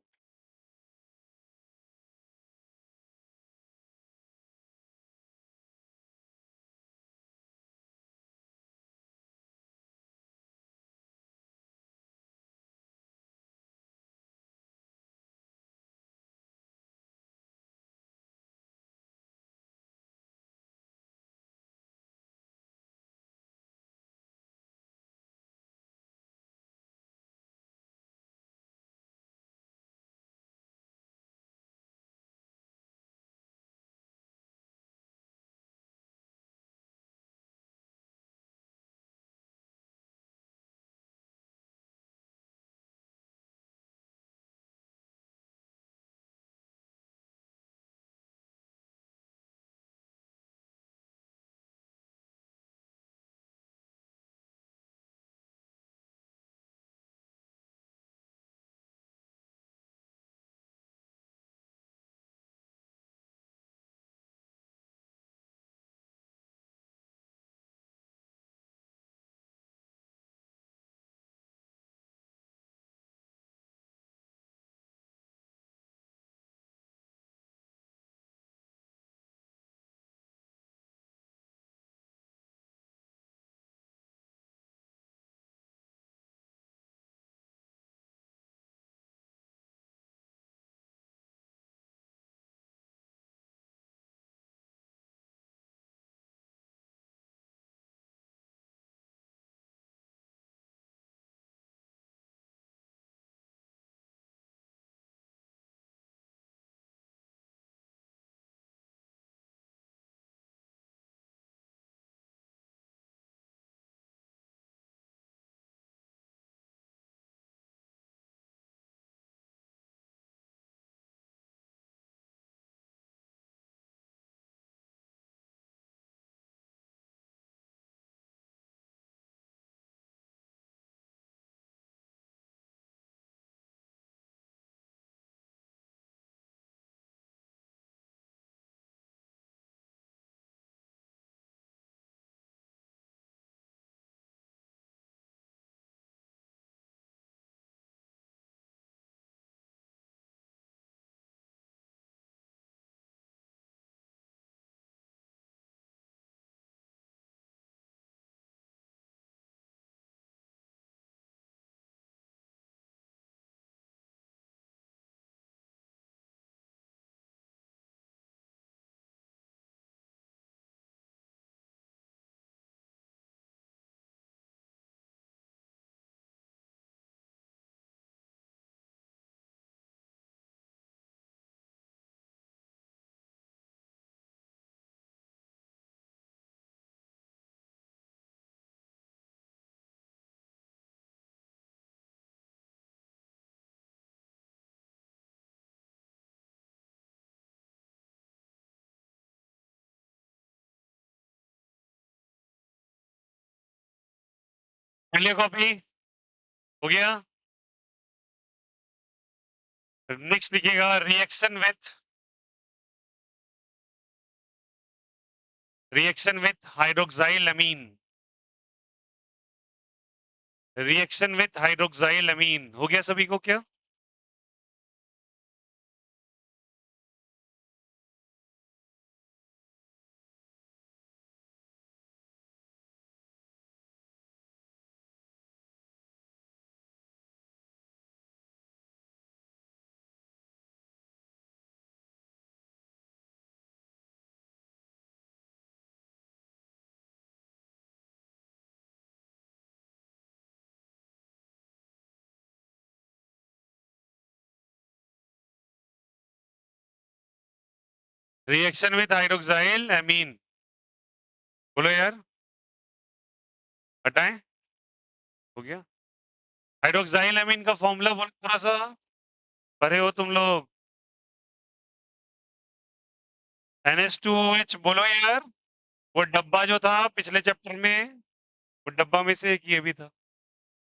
कर लिया कॉपी? हो गया? नेक्स्ट लिखिएगा reaction with hydroxyl amine. Reaction with hydroxyl amine हो गया सभी को क्या? रिएक्शन विथ हाइड्रोक्साइल अमीन, बोलो यार, हटाएं? हो गया। हाइड्रोक्साइल अमीन का फॉर्मूला बोलो थोड़ा सा, पढ़े हो तुम लोग? NH2OH बोलो यार। वो डब्बा जो था पिछले चैप्टर में, वो डब्बा में से एक ये भी था,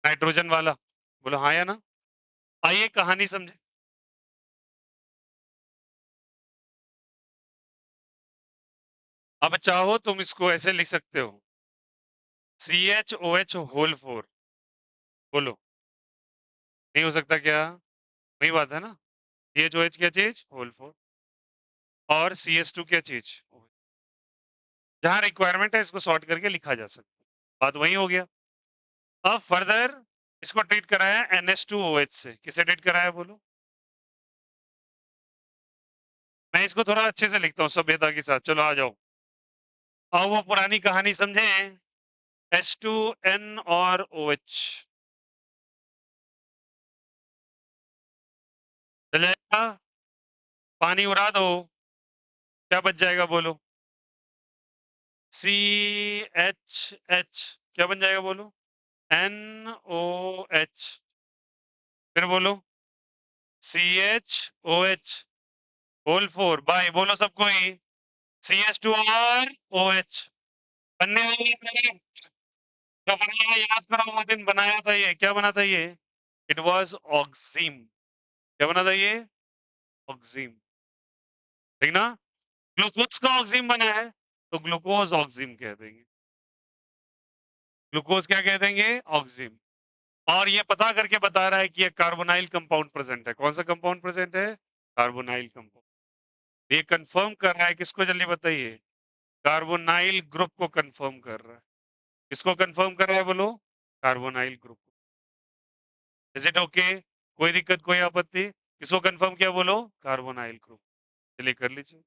नाइट्रोजन वाला। बोलो हाँ या ना? आइए कहानी समझे। अब चाहो तुम इसको ऐसे लिख सकते हो, CHOH होल 4। बोलो, नहीं हो सकता क्या? वही बात है ना, CHOH क्या चीज? होल 4। और CH2 क्या चीज? जहां रिक्वायरमेंट है इसको सॉर्ट करके लिखा जा सकता है, बात वही हो गया। अब फर्दर इसको ट्रीट कराया NH2OH से। किसे ट्रीट कराया बोलो? मैं इसको थोड़ा अच्छे से लिखता हूँ सभ्यता के साथ, चलो आ जाओ। और वो पुरानी कहानी समझे, H2N और OH। चल जाएगा? पानी उड़ा दो, क्या बच जाएगा बोलो? CHH क्या बन जाएगा बोलो? NOH। फिर बोलो CHOH होल 4 बाय, बोलो सबको ही CH2 और OH बनने वाली है। जो बनाया याद करो, वो दिन बनाया था ये, क्या बना था ये? It was oxime. क्या बना था ये? ऑक्सीम। ठीक ना? ग्लूकोज का ऑक्सीम बना है तो ग्लूकोज ऑक्सीम कह देंगे। ग्लूकोज क्या कह देंगे? ऑक्सीम। और ये पता करके बता रहा है कि ये कार्बोनाइल कंपाउंड प्रेजेंट है। कौन सा कंपाउंड प्रेजेंट है? Carbonyl compound. ये कंफर्म कर रहा है किसको, जल्दी बताइए? कार्बोनाइल ग्रुप को कंफर्म कर रहा है। किसको कंफर्म कर रहा है बोलो? Carbonyl group. Is it okay? कोई दिक्कत, कोई आपत्ति? किसको कंफर्म किया बोलो? Carbonyl group. चलिए कर लीजिए।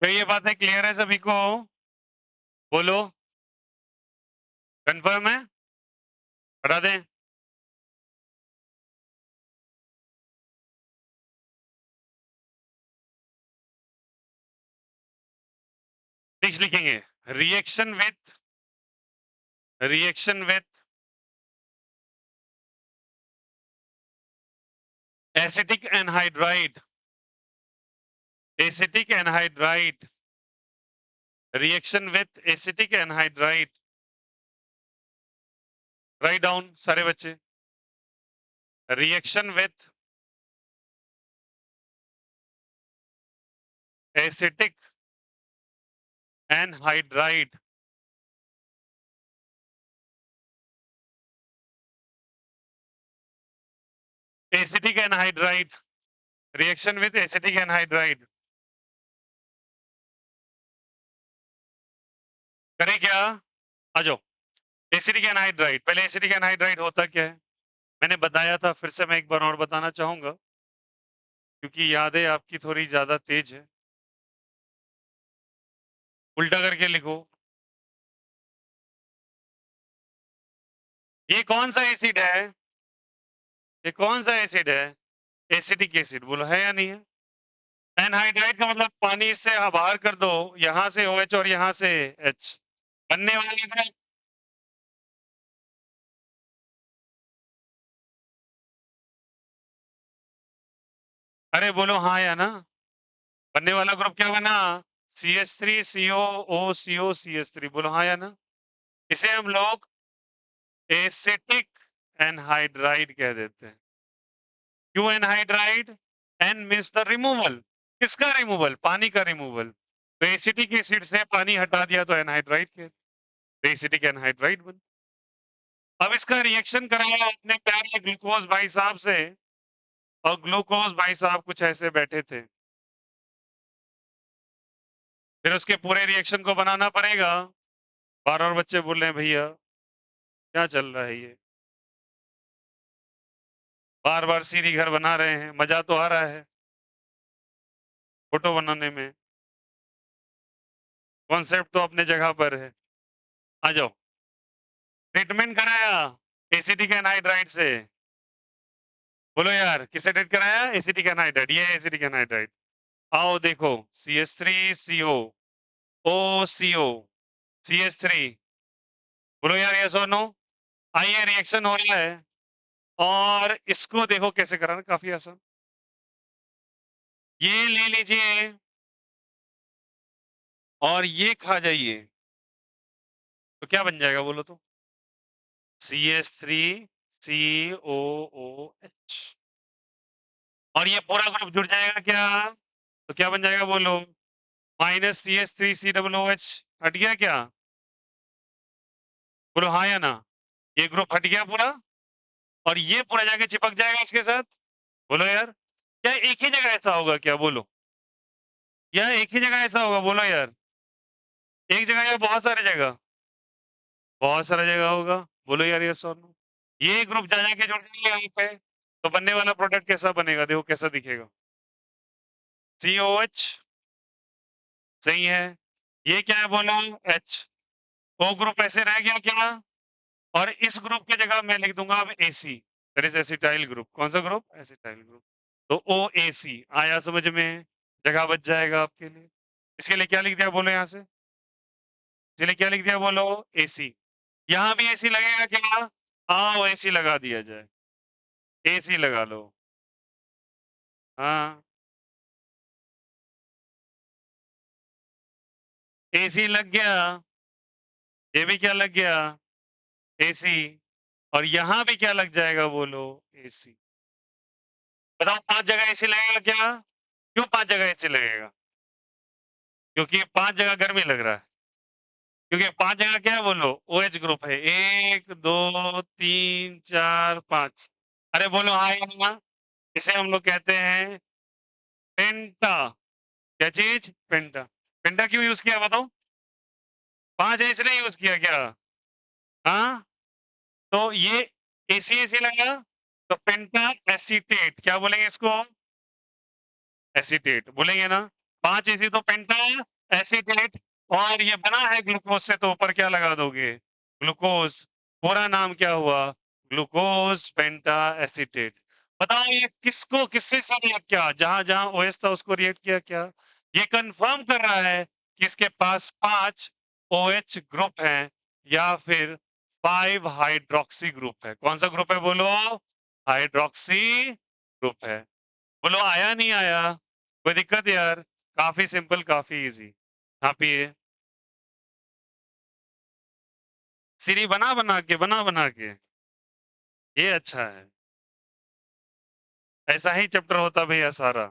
तो ये बातें क्लियर है सभी को? बोलो, कंफर्म है? हटा दें? नेक्स्ट लिखेंगे reaction with acetic anhydride, acetic anhydride, reaction with acetic anhydride. Write down सारे बच्चे, reaction with acetic anhydride, acetic anhydride, reaction with acetic anhydride. करें क्या? आ जाओ, एसिटिक एनहाइड्राइड। पहले एसिटिक एनहाइड्राइड होता क्या है मैंने बताया था, फिर से मैं एक बार और बताना चाहूंगा क्योंकि यादें आपकी थोड़ी ज्यादा तेज है। उल्टा करके लिखो, ये कौन सा एसिड है? ये कौन सा एसिड है? एसिडिक एसिड, बोलो है या नहीं है? एनहाइड्राइड का मतलब पानी से बाहर कर दो, यहां से OH और यहां से H बनने वाले ग्रुप। अरे बोलो हाँ या ना। बनने वाला ग्रुप क्या बना? CH3COO CO CS3, बोलो हाँ या ना। इसे हम लोग एसिटिक एनहाइड्राइड कह देते हैं। क्यों anhydride? An means the removal. किसका रिमूवल? पानी का रिमूवल। तो एसिटिक एसिड से पानी हटा दिया तो एनहाइड्राइड के, तो एसिटिक एनहाइड्राइड बन। अब इसका रिएक्शन कराया अपने प्यारे ग्लूकोज भाई साहब से, और ग्लूकोज भाई साहब कुछ ऐसे बैठे थे। फिर उसके पूरे रिएक्शन को बनाना पड़ेगा। बार और बच्चे बोल रहे हैं भैया क्या चल रहा है ये, बार बार सीढ़ी घर बना रहे हैं, मजा तो आ रहा है फोटो बनाने में, कॉन्सेप्ट तो अपने जगह पर है। आ जाओ, ट्रीटमेंट कराया एसिटिक एनहाइड्राइड से। बोलो यार किससे ट्रीट कराया? एसिटिक एनहाइड्राइड, ये एसिटिक एनहाइड्राइड। आओ देखो, CH3CO OCO CH3, बोलो यार यस और नो। आइए रिएक्शन हो रहा है, और इसको देखो कैसे कराना, काफी आसान। ये ले लीजिए और ये खा जाइए, तो क्या बन जाएगा बोलो तो? CH3COOH, और ये पूरा ग्रुप जुड़ जाएगा क्या? तो क्या बन जाएगा बोलो? -CH3COOH, हट गया क्या? बोलो हाँ या ना। ये ग्रुप हट गया पूरा, और ये पूरा जाके चिपक जाएगा इसके साथ। बोलो यार, क्या एक ही जगह ऐसा होगा क्या? बोलो, या एक ही जगह ऐसा होगा? बोलो यार, एक जगह या बहुत सारी जगह? बहुत सारा जगह होगा। बोलो यार यस और नो। ये ग्रुप जा जाके जुड़ जाएंगे यहाँ पे, तो बनने वाला प्रोडक्ट कैसा बनेगा? देखो कैसा दिखेगा। COH सही है, ये क्या है बोलो? H। O ग्रुप ऐसे रह गया क्या? और इस ग्रुप की जगह मैं लिख दूंगा अब AC, that is acetyl group. कौन सा ग्रुप? Acetyl group. तो OAC आया समझ में, जगह बच जाएगा आपके लिए। इसके लिए क्या लिख दिया बोलो यहाँ से? इसके लिए क्या लिख दिया बोलो? AC। यहाँ भी AC लगेगा क्या? हाँ AC लगा दिया जाए, AC लगा लो। हाँ AC लग गया, ये भी क्या लग गया? AC। और यहाँ भी क्या लग जाएगा बोलो? AC। बताओ 5 जगह AC लगेगा क्या? क्यों 5 जगह AC लगेगा? क्योंकि 5 जगह गर्मी लग रहा है, क्योंकि 5 जगह क्या है बोलो? OH ग्रुप है, 1 2 3 4 5। अरे बोलो हाँ या ना। इसे हम लोग कहते हैं पेंटा। क्या चीज? पेंटा। पेंटा क्यों यूज किया बताओ? 5 है इसलिए यूज किया क्या? हाँ, तो ये AC लगा, तो पेंटा एसीटेट, क्या बोलेंगे इसको? एसीटेट बोलेंगे ना। 5 इसी तो पेंटा एसीटेट, और ये बना है ग्लूकोज से, तो ऊपर क्या लगा दोगे? ग्लूकोज। पूरा नाम क्या हुआ? ग्लूकोज पेंटा एसीटेट। बताओ ये किसको किससे से रिएक्ट किया? जहां जहां ओएच था उसको रिएक्ट किया क्या? ये कंफर्म कर रहा है कि इसके पास 5 ओएच ग्रुप हैं या फिर 5 हाइड्रोक्सी ग्रुप है। कौन सा ग्रुप है बोलो? हाइड्रोक्सी ग्रुप है। बोलो आया नहीं आया? कोई दिक्कत यार? काफी सिंपल, काफी इजी। हाँ पिए। सीरी बना बना के, बना बना के। ये अच्छा है। ऐसा ही चैप्टर होता भैया सारा।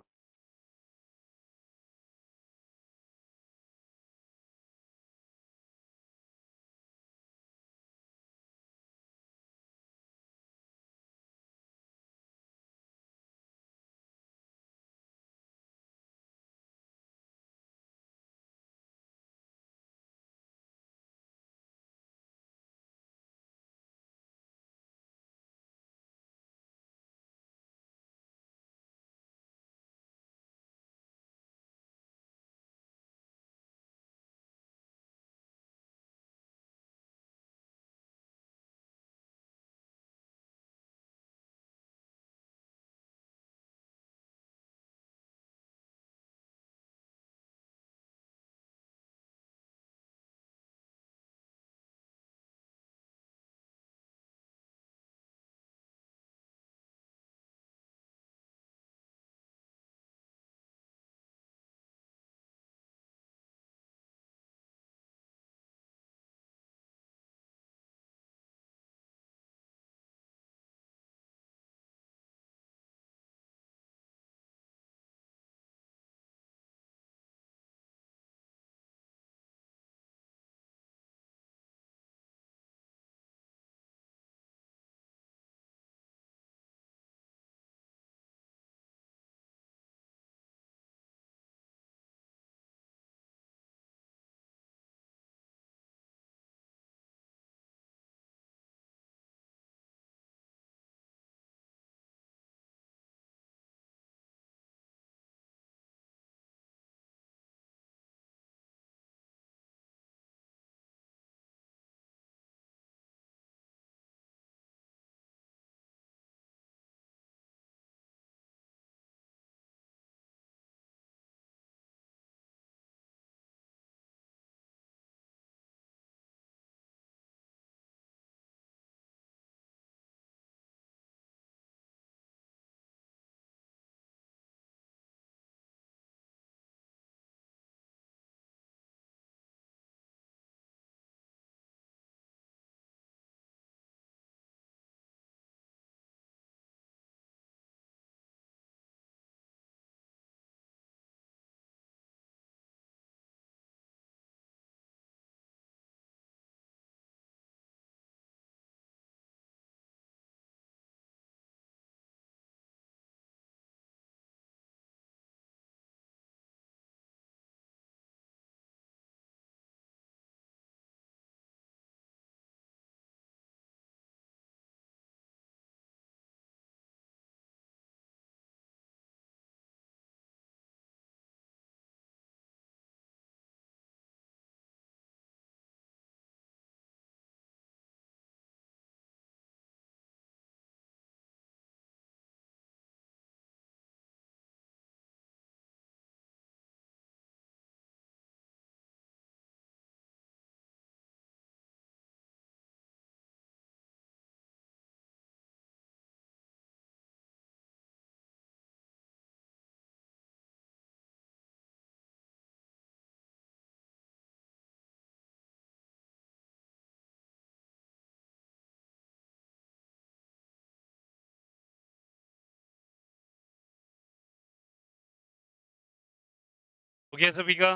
हो गया सभी का?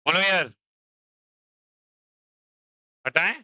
बोलो यार। हटाएं?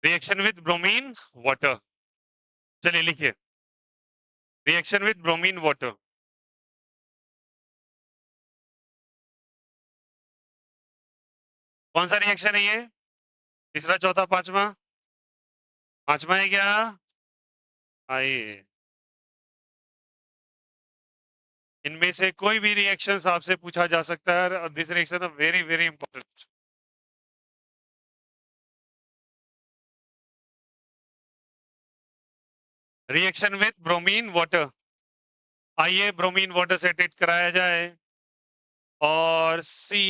रिएक्शन विथ ब्रोमीन वाटर, चलिए लिखिए रिएक्शन विथ ब्रोमीन वाटर। कौन सा रिएक्शन है ये? तीसरा, चौथा, पांचवा? पांचवा है क्या? आइए, इनमें से कोई भी रिएक्शंस आपसे पूछा जा सकता है और this reaction very very important. Reaction with bromine water, आइए ब्रोमीन वाटर से ट्रीट कराया जाए और सी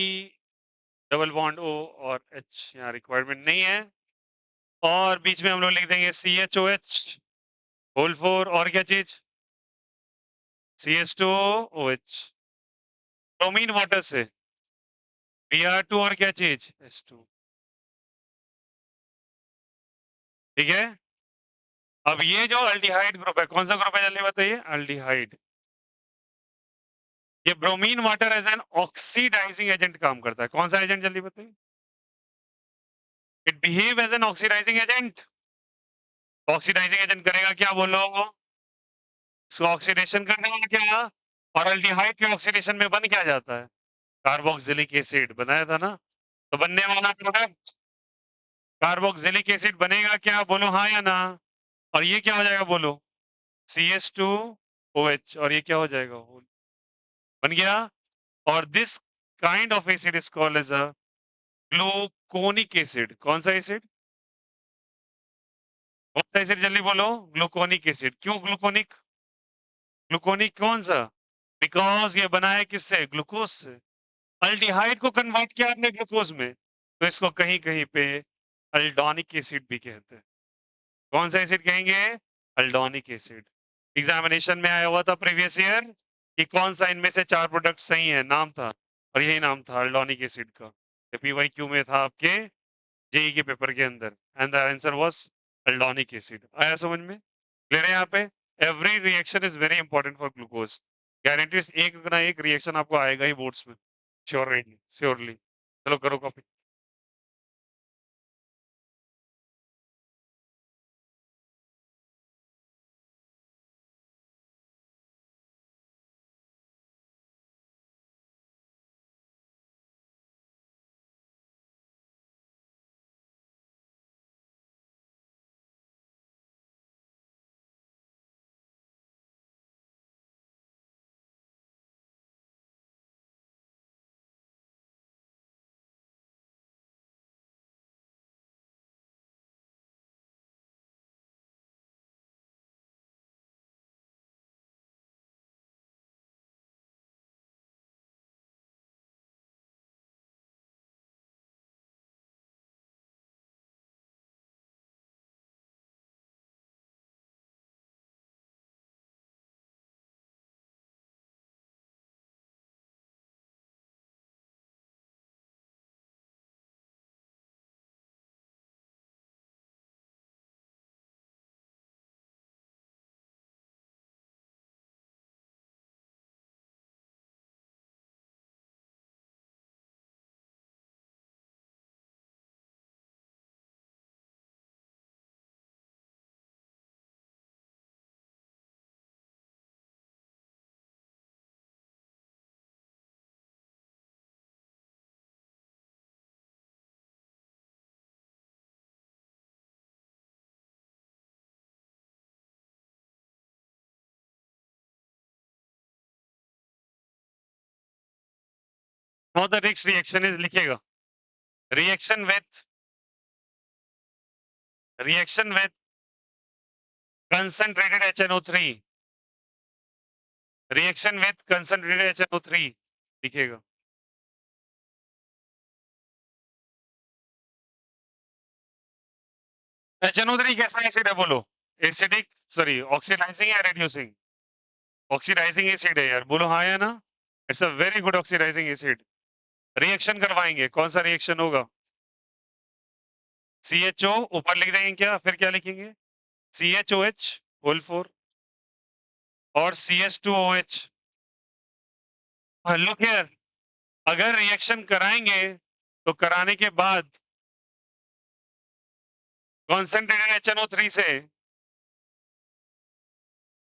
डबल बॉन्ड ओ और एच यहाँ रिक्वायरमेंट नहीं है और बीच में हम लोग लिख देंगे C H O H whole four और क्या चीज C H two O H bromine water से बी आर टू और क्या चीज एच टू। ठीक है, अब ये जो अल्डिहाइड ग्रुप है कौन सा ग्रुप है जल्दी बताइए? अल्डिहाइड। ये bromine water as an oxidizing agent काम करता है। कौन सा एजेंट जल्दी बताइए? It behave as an oxidizing agent. Oxidizing agent करेगा क्या बोलो? इसको ऑक्सीडेशन करने का क्या? और अल्डिहाइड के ऑक्सीडेशन में बन क्या जाता है? कार्बोक्सिलिक एसिड बनाया था ना, तो बनने वाला प्रोडक्ट कार्बोक्सिलिक एसिड बनेगा क्या बोलो, हाँ या ना? और ये क्या हो जाएगा बोलो? CH2OH और ये क्या हो जाएगा? बन गया। और this kind of acid is called as a gluconic acid. कौन सा एसिड? कौन सा एसिड जल्दी बोलो? Gluconic acid. क्यों ग्लूकोनिक? ग्लूकोनिक कौन सा? बिकॉज ये बना है किससे? ग्लूकोज से। अल्डिहाइड को कन्वर्ट किया आपने ग्लूकोज में, तो इसको कहीं कहीं पे अल्डोनिक एसिड भी कहते हैं। कौन सा एसिड कहेंगे? अल्डोनिक एसिड। एग्जामिनेशन में आया हुआ था प्रीवियस ईयर कि कौन सा इनमें से चार प्रोडक्ट सही है, नाम था और यही नाम था अल्डोनिक एसिड का। PYQ में था आपके जेई के पेपर के अंदर and the answer was aldonic acid. आया समझ में? क्लियर है? यहाँ पे every reaction is very important for glucose. Guarantee एक ना एक रिएक्शन आपको आएगा ही बोर्ड्स में, श्योरली श्योरली। चलो करो copy. Now the next reaction is, लिखिएगा reaction with concentrated HNO3। Reaction with concentrated HNO3 लिखिएगा। HNO3 कैसा एसिड है बोलो? एसिडिक, सॉरी ऑक्सीडाइजिंग या रेड्यूसिंग? ऑक्सीडाइजिंग एसिड है यार, बोलो हाँ या ना? It's a very good oxidizing acid. Reaction करवाएंगे, कौन सा रिएक्शन होगा? CHO ऊपर लिख देंगे क्या, फिर क्या लिखेंगे? CHOH होल फोर और CH2OH। लुक हियर, अगर रिएक्शन कराएंगे तो कराने के बाद कॉन्सेंट्रेटेड HNO3 से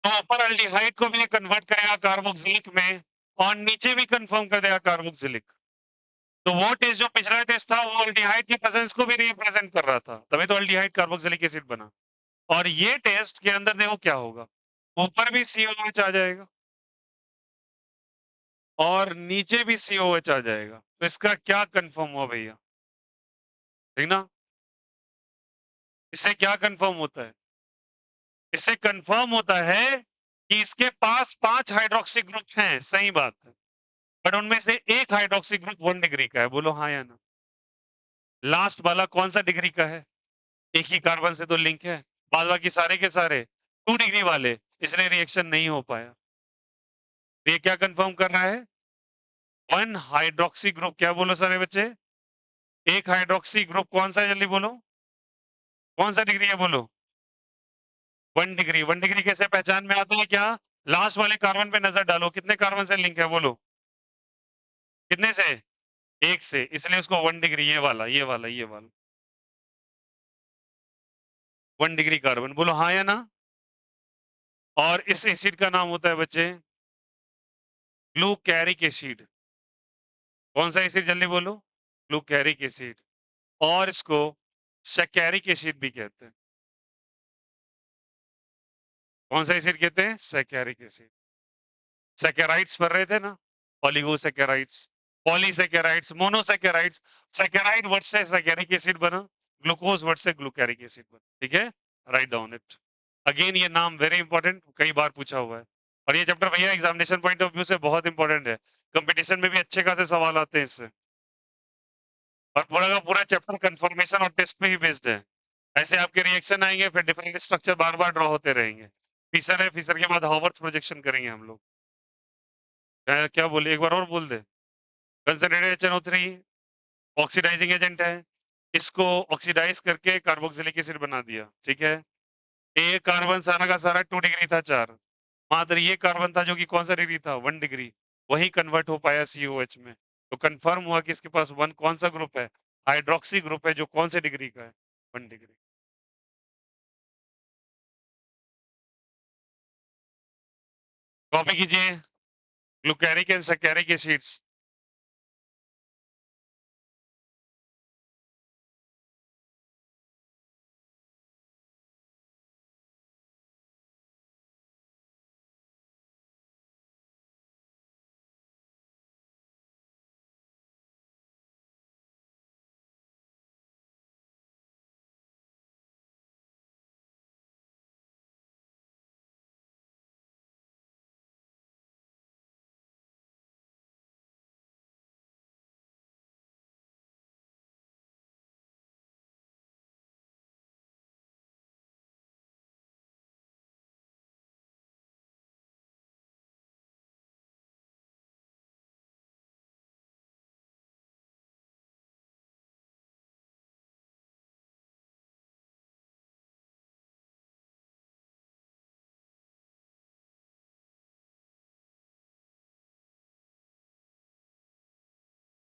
तो ऊपर अल्डिहाइड को भी कन्वर्ट करेगा कार्बोक्सिलिक में और नीचे भी कंफर्म कर देगा कार्बोक्सिलिक। तो वो टेस्ट जो पिछला टेस्ट था वो अल्डिहाइड की प्रेजेंस को भी रिप्रेजेंट कर रहा था, तभी तो अल्डिहाइड कार्बोक्सिलिक एसिड बना। और ये टेस्ट के अंदर देखो क्या होगा, ऊपर भी COH आ जाएगा और नीचे भी COH आ जाएगा। तो इसका क्या कंफर्म हुआ भैया? ठीक ना? इससे क्या कंफर्म होता है? इससे कंफर्म होता है कि इसके पास 5 हाइड्रोक्सी ग्रुप हैं, सही बात है। बट उनमें से एक हाइड्रोक्सी ग्रुप 1 डिग्री का है, बोलो हाँ या ना? लास्ट वाला कौन सा डिग्री का है? एक ही कार्बन से तो लिंक है, बाद बाकी सारे के सारे 2 डिग्री वाले, इसलिए रिएक्शन नहीं हो पाया। ये क्या कंफर्म कर रहा है? 1 हाइड्रोक्सी ग्रुप, क्या बोलो सारे बच्चे? एक हाइड्रोक्सी ग्रुप कौन सा है, जल्दी बोलो? कौन सा डिग्री है बोलो? 1 डिग्री। 1 डिग्री कैसे पहचान में आता है क्या? लास्ट वाले कार्बन पे नजर डालो, कितने कार्बन से लिंक है बोलो? कितने से? एक से, इसलिए उसको 1 डिग्री, ये वाला ये वाला ये वाला 1 डिग्री कार्बन, बोलो हाँ या ना? और इस एसिड का नाम होता है बच्चे ग्लूकैरिक एसिड। कौन सा एसिड, जल्दी बोलो? ग्लूकैरिक एसिड। और इसको सैकेरिक एसिड भी कहते हैं। कौन सा एसिड कहते हैं? सैकेरिक एसिड। सैकेराइड्स पढ़ रहे थे ना, oligosaccharides, polysaccharides, monosaccharides. Saccharide word से सैकेरिक एसिड बना, ग्लूकोज वर्ड से ग्लूकैरिक एसिड बना। ठीक है, राइट डाउन इट। अगेन ये नाम वेरी इंपॉर्टेंट, कई बार पूछा हुआ है। और ये चैप्टर भैया एग्जामिनेशन पॉइंट ऑफ व्यू से बहुत इंपॉर्टेंट है, कंपटीशन में भी अच्छे खासे सवाल आते हैं इससे। और पूरा का पूरा चैप्टर कंफर्मेशन और टेस्ट पे ही बेस्ड है। ऐसे आपके रिएक्शन आएंगे, फिर डिफरेंट स्ट्रक्चर बार बार ड्रॉ होते रहेंगे। फीसर है, फीसर के बाद हॉवर्थ प्रोजेक्शन करेंगे हम लोग। क्या बोले, एक बार और बोल दे। कंसंट्रेटेड HNO3 ऑक्सीडाइजिंग एजेंट है, इसको ऑक्सीडाइज करके कार्बोक्सिलिक एसिड बना दिया। ठीक है, ये कार्बन सारा का सारा 2 डिग्री था, 4, मात्र ये कार्बन था जो कि कौन सा डिग्री था, 1 डिग्री, वही कन्वर्ट हो पाया COH में। तो कंफर्म हुआ कि इसके पास 1 कौन सा ग्रुप है, हाइड्रोक्सी ग्रुप है, जो कौन से डिग्री का है, 1 डिग्री। कॉपी कीजिए, ग्लूकैरिक एंड सैकेरिक एसिड्स।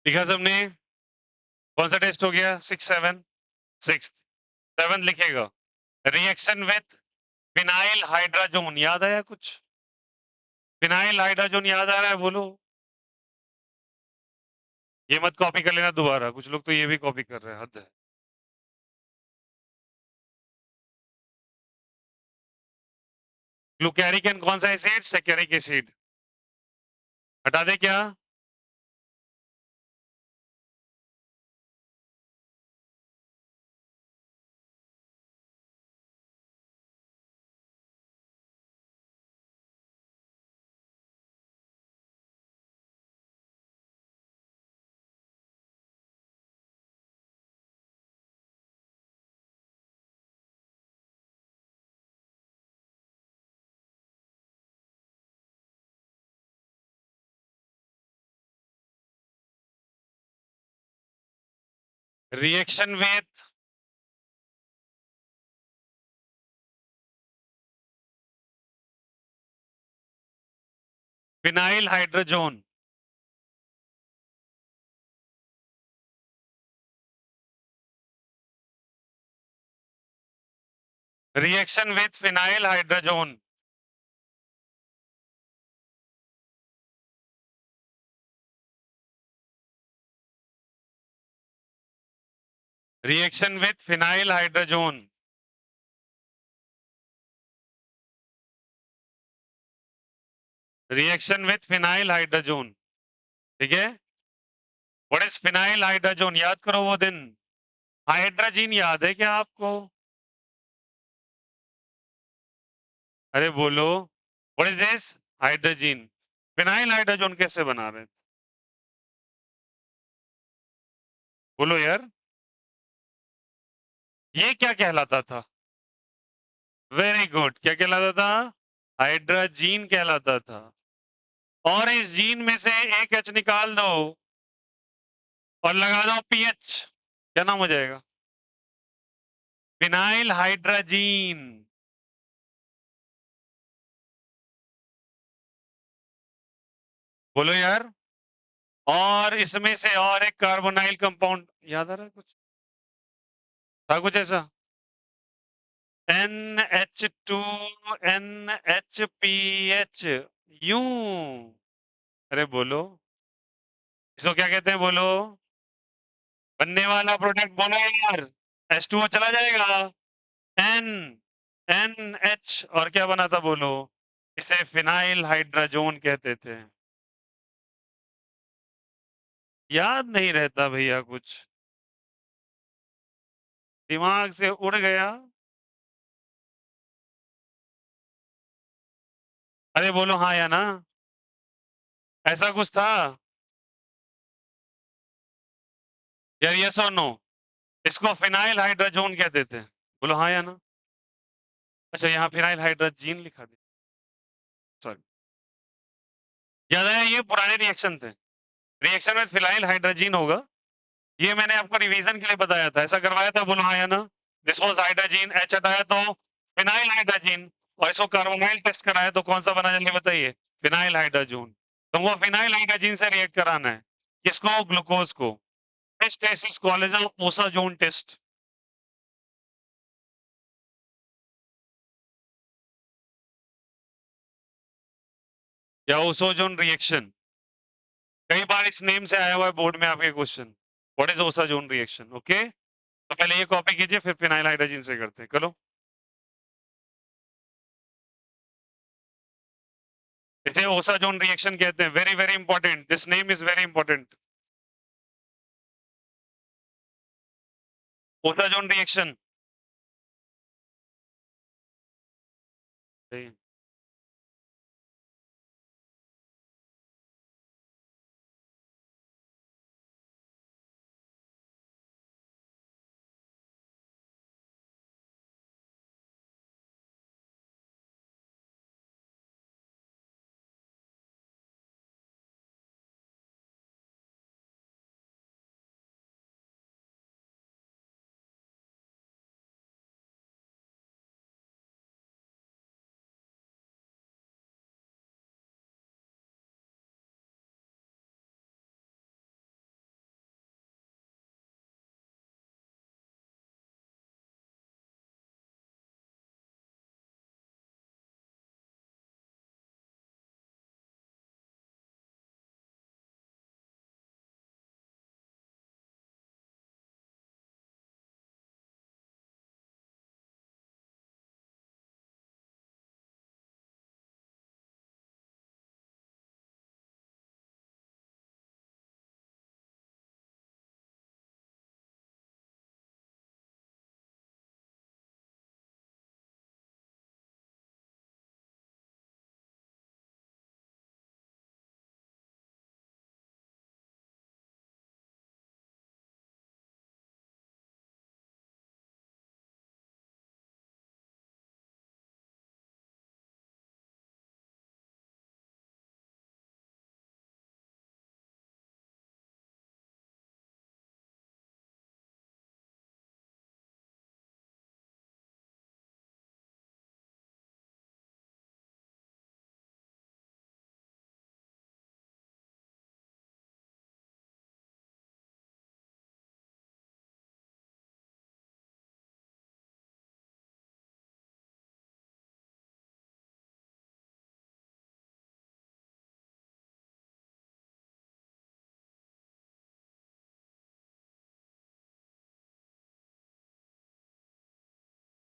लिखा सबने? कौन सा टेस्ट हो गया? 6 7 6 7 लिखेगा। रिएक्शन विथ फिनाइल हाइड्राजोन, याद आया कुछ? फिनाइल हाइड्राजोन याद आ रहा है, बोलो? ये मत कॉपी कर लेना दोबारा, कुछ लोग तो ये भी कॉपी कर रहे हैं, हद है। ग्लूकैरिक एंड कौन सा एसिड? सैकेरिक एसिड। हटा दे क्या? Reaction with phenyl hydrazone. Reaction with phenyl hydrazone, reaction with phenyl hydrazone, reaction with phenyl hydrazone, ठीक है। व्हाट इज फिनाइल हाइड्रोजोन, याद करो वो दिन। हाइड्रोजीन याद है क्या आपको? अरे बोलो, what is this? Hydrazine. Phenyl hydrazone कैसे बना रहे हैं? बोलो यार, ये क्या कहलाता था? वेरी गुड, क्या कहलाता था? हाइड्रोजीन कहलाता था। और इस जीन में से एक एच निकाल दो और लगा दो पीएच, क्या नाम हो जाएगा? Phenyl hydrazine. बोलो यार। और इसमें से और एक कार्बोनाइल कंपाउंड याद आ रहा है कुछ? था कुछ ऐसा? NH2 NHPH, यूं। अरे बोलो, इसको क्या कहते हैं बोलो? बनने वाला प्रोडक्ट बोलो यार। H2O चला जाएगा। N NH और क्या बना था बोलो? इसे फिनाइल हाइड्रोजोन कहते थे। याद नहीं रहता भैया कुछ, दिमाग से उड़ गया। अरे बोलो हाँ या ना, ऐसा कुछ था यार, यस और नो? इसको फिनाइल हाइड्रोजोन कहते थे, बोलो हाँ या ना। अच्छा, यहाँ फिनाइल हाइड्रोजीन लिखा दिया, सॉरी। याद आया, ये पुराने रिएक्शन थे। रिएक्शन में फिनाइल हाइड्रोजीन होगा, ये मैंने आपको रिवीजन के लिए बताया था, ऐसा करवाया था, बोलो हाँ या ना। दिस वाज हाइड्रोजीन, एच हटाया तो फिनाइल हाइड्रोजीन, और इसको कार्बोनाइल टेस्ट कराया तो कौन सा बना जल्दी बताइए? Phenyl hydrazone. तुमको फिनाइल हाइड्रोजीन से रिएक्ट कराना है, किसको? ग्लूकोज को। Test test is called as osazone test, या ओसोजोन रिएक्शन। कई बार इस नेम से आया हुआ है बोर्ड में आपके question. What is osazone reaction? Okay, तो पहले ये कॉपी कीजिए, फिर फिनाइल हाइड्रोजन से करते हैं, चलो। इसे ओसाजोन रिएक्शन कहते हैं, very very important, this name is very important. Osazone reaction.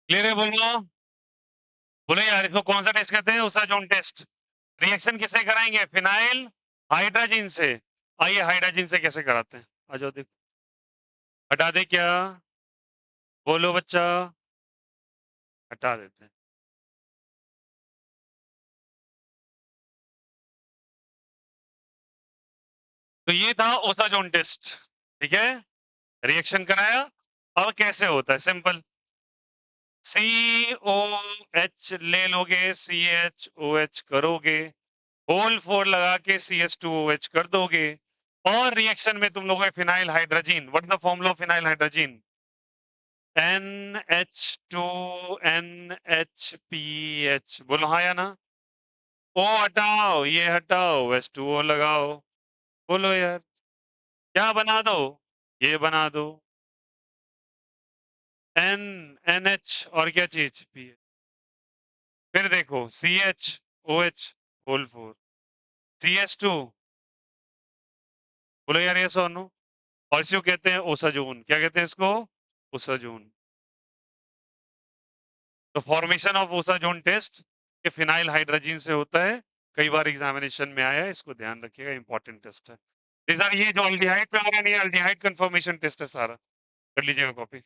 Clear है? बोलो बोलो यार, इसको कौन सा टेस्ट कहते हैं? Osazone test. रिएक्शन किससे कराएंगे? फिनाइल हाइड्रोजन से। आइए हाइड्रोजन से कैसे कराते हैं, आ जाओ देखो। हटा दे क्या? बोलो बच्चा। हटा देते हैं। तो ये था ओसाजोन टेस्ट, ठीक है? रिएक्शन कराया। अब कैसे होता है? सिंपल, COH ले लोगे, CHOH करोगे, होल 4 लगा के CH2OH कर दोगे, और रिएक्शन में तुम लोग phenyl hydrogen. What is the formula of phenyl hydrogen? NH2NHPH। बोलो हाँ या ना? ओ हटाओ, ये हटाओ, H2O लगाओ। बोलो यार, क्या बना दो? ये बना दो NH, और क्या चीज? P। फिर देखो CHOH होल 4, CH2। बोलो यार ये सोनू। और इसको कहते हैं ओसाजोन। क्या कहते हैं इसको? ओसाजोन। तो फॉर्मेशन ऑफ ओसाजोन टेस्ट के फिनाइल हाइड्रोजन से होता है। कई बार एग्जामिनेशन में आया है, इसको ध्यान रखिएगा, इंपॉर्टेंट टेस्ट है। ये जो अल्डिहाइड पे आ रहा है, नहीं, अल्डिहाइड कंफर्मेशन टेस्ट है सारा। कर लीजिएगा कॉपी।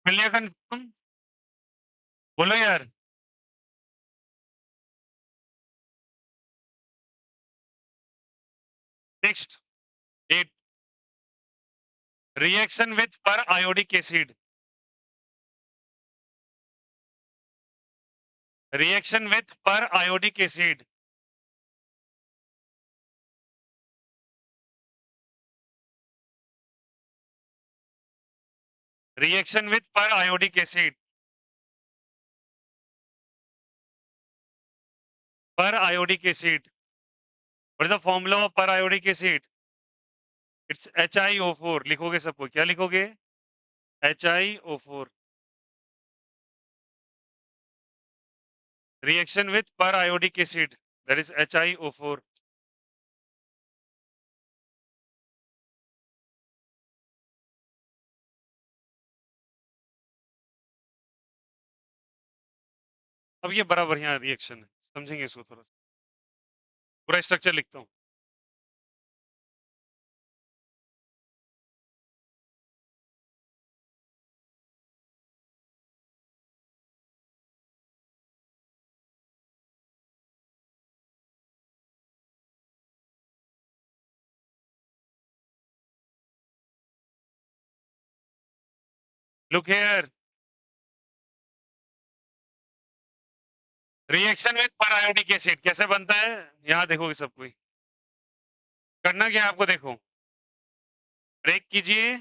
मिल लिया कंफर्म? बोलो यार। नेक्स्ट, 8, रिएक्शन विथ पर आयोडिक एसिड। रिएक्शन विथ पर आयोडिक एसिड। रिएक्शन विथ पर आयोडिक एसिड। पर iodic acid. What is the formula of पर आयोडिक एसिड? It's HiO4। लिखोगे सबको, क्या लिखोगे? HiO4। रिएक्शन विथ पर iodic acid, that is HiO4। अब ये बड़ा बढ़िया रिएक्शन है, समझेंगे इसको थोड़ा सा। पूरा स्ट्रक्चर लिखता हूँ। लुक हियर, रिएक्शन विथ पर आयोडिक एसिड कैसे बनता है? यहाँ देखोगे सब कोई। करना क्या है आपको? देखो, ब्रेक कीजिए,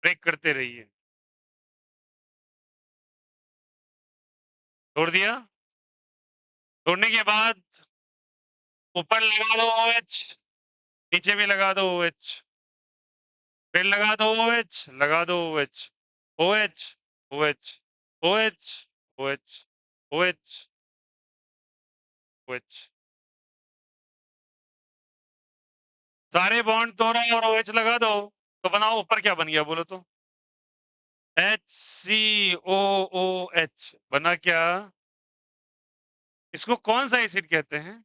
ब्रेक करते रहिए। छोड़ दिया? छोड़ने के बाद ऊपर लगा दो OH, नीचे भी लगा दो OH, फिर लगा दो OH, लगा दो OH, OH, OH, OH, OH, OH, OH। सारे बॉन्ड तोड़ो और OH लगा दो, तो बनाओ ऊपर क्या बन गया बोलो तो? HCOOH बना क्या? इसको कौन सा एसिड कहते हैं?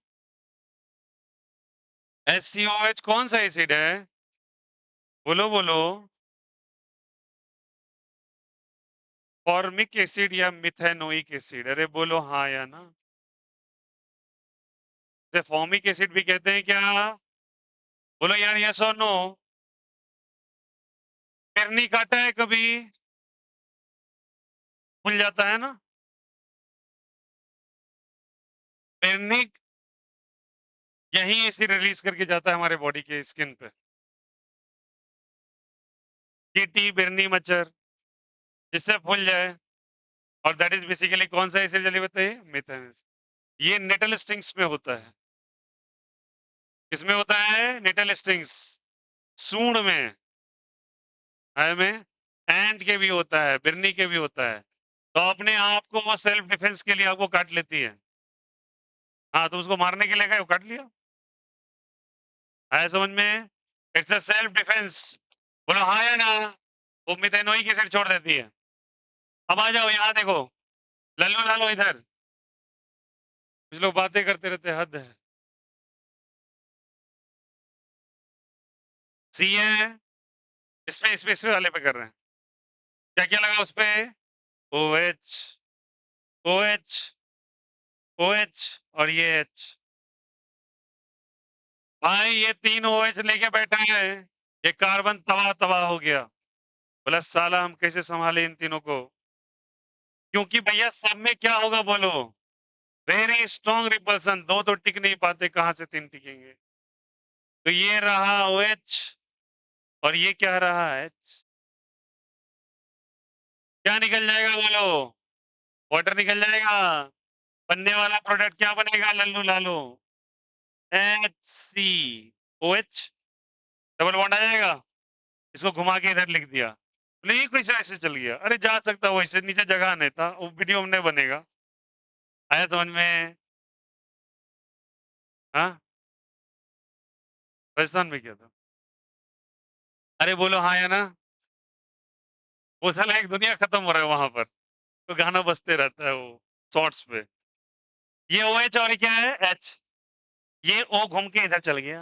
HCOH कौन सा एसिड है? बोलो बोलो। फॉर्मिक एसिड या मिथेनोइक एसिड? अरे बोलो हाँ या ना। इसे फॉर्मिक एसिड भी कहते हैं क्या? बोलो यार, यस और नो। पिरनी काटा है कभी? खुल जाता है ना। पिरनी यही एसिड रिलीज करके जाता है हमारे बॉडी के स्किन पे। चींटी, बिरनी, मच्छर, जिससे फूल जाए। और दैट इज बेसिकली कौन सा एसिड जल्दी बताइए? मिथेन। ये नेटल स्टिंग्स में होता है। किसमें होता है? नेटल स्टिंग्स, सूंड में, है में। एंट के भी होता है, बिरनी के भी होता है। तो अपने आप को वो सेल्फ डिफेंस के लिए आपको काट लेती है। हाँ, तो उसको मारने के लिए गए, वो काट लिया। आया समझ में? It's a self defence. बोलो हाँ या ना। वो मिथेनोइक एसिड छोड़ देती है। अब आ जाओ यहाँ देखो। लल्लू लालो इधर। कुछ लोग बातें करते रहते हैं, हद है। सी है। इस पे वाले पे कर रहे हैं। क्या क्या लगा उस पे? O H, O H, O H और ये एच। भाई ये तीन ओ एच लेके बैठा है, ये कार्बन तबाह तबाह हो गया। बोला साला हम कैसे संभाले इन तीनों को? क्योंकि भैया सब में क्या होगा बोलो? Very strong repulsion. दो तो टिक नहीं पाते, कहां से तीन टिकेंगे? तो ये रहा ओ एच और ये क्या रहा एच। क्या निकल जाएगा बोलो? वाटर निकल जाएगा। बनने वाला प्रोडक्ट क्या बनेगा लल्लू लालो? H C O H, double bond आ जाएगा। इसको घुमा के इधर लिख दिया। बोले ये कैसे ऐसे चल गया? अरे जा सकता वैसे, नीचे जगह नहीं था, वो वीडियो में नहीं बनेगा। आया समझ में? हाँ, राजस्थान में क्या था? अरे बोलो हाँ या ना। वो साला एक दुनिया खत्म हो रहा है वहां पर, तो गाना बजते रहता है वो शॉर्ट्स पे। ये ओ एच और क्या है एच। ये ओ घूम के इधर चल गया।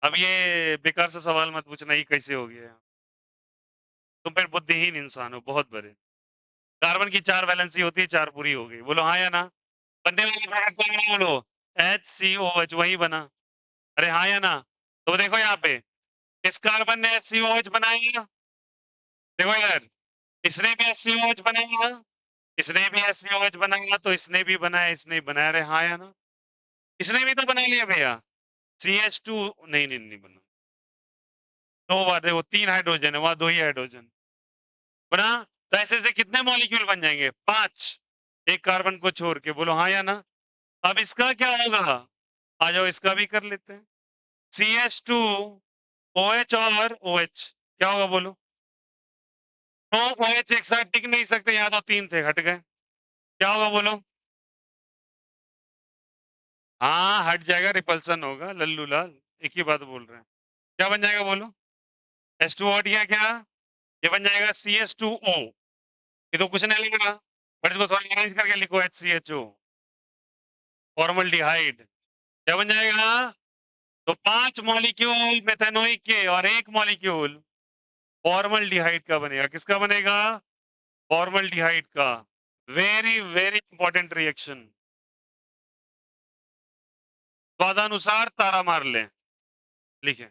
अब ये बेकार से सवाल मत पूछना ये कैसे हो गया। तुम फिर बुद्धिहीन इंसान हो बहुत बड़े। कार्बन की 4 वैलेंसी होती है, 4 पूरी हो गई। बोलो हाँ या ना। बनने वाला प्रोडक्ट कौन बना बोलो? एच सी ओ एच वही बना। अरे हाँ या ना। तो देखो यहाँ पे, इस कार्बन ने एच सी ओ एच बनाया। देखो यार, इसने भी एच सी ओ एच बनाया, इसने भी एच सी ओ एच बनाया, तो इसने भी बनाया, इसने भी बनाया। अरे हाँ या ना। इसने भी तो बना लिया भैया। सी एच टू नहीं नहीं नहीं बना। 2 बार देखो, 3 हाइड्रोजन है वहां, 2 ही हाइड्रोजन बना। तो ऐसे से कितने मॉलिक्यूल बन जाएंगे? 5, एक कार्बन को छोड़ के। बोलो हाँ या ना। अब इसका क्या होगा? आ जाओ इसका भी कर लेते हैं। C H two O H और ओ एच क्या होगा बोलो? तो ओ एच एक साथ टिक नहीं सकते, यहाँ तो 3 थे, हट गए। क्या होगा बोलो? हाँ हट जाएगा, रिपल्सन होगा लल्लू लाल। एक ही बात बोल रहे हैं। क्या बन जाएगा बोलो? एच टू हट गया क्या? ये बन जाएगा सी एच टू ओ। ये तो कुछ नहीं लिखना, बट इसको थोड़ा अरेंज करके लिखो H C H O, formaldehyde. क्या बन जाएगा? तो 5 मॉलिक्यूल मेथेनोइक के और 1 मॉलिक्यूल फॉर्मल्डिहाइड का बनेगा। किसका बनेगा? फॉर्मल्डिहाइड का। Very very important reaction. स्वादानुसार तारा मार लें, लिखें।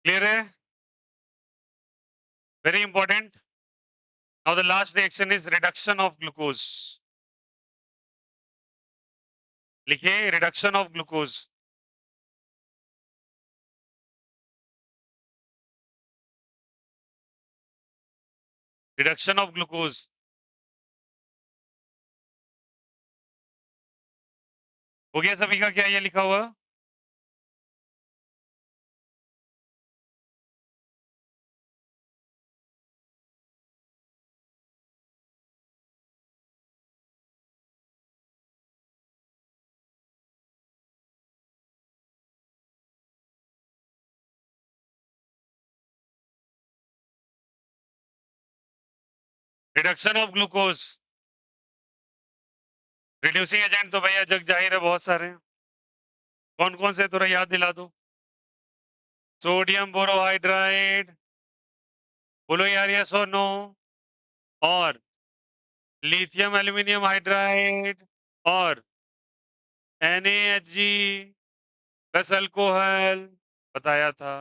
क्लियर है? Very important. Now the last reaction is reduction of glucose. लिखिए reduction of glucose. Reduction of glucose. हो गया सभी का? क्या ये लिखा हुआ? Reduction of glucose. Reducing agent तो भैया जग जाहिर है बहुत सारे हैं. कौन कौन से थोड़ा याद दिला दो. Sodium borohydride. बोलो यार यस और नो. और लिथियम एल्यूमिनियम हाइड्राइड. और NaHg प्लस अल्कोहल बताया था.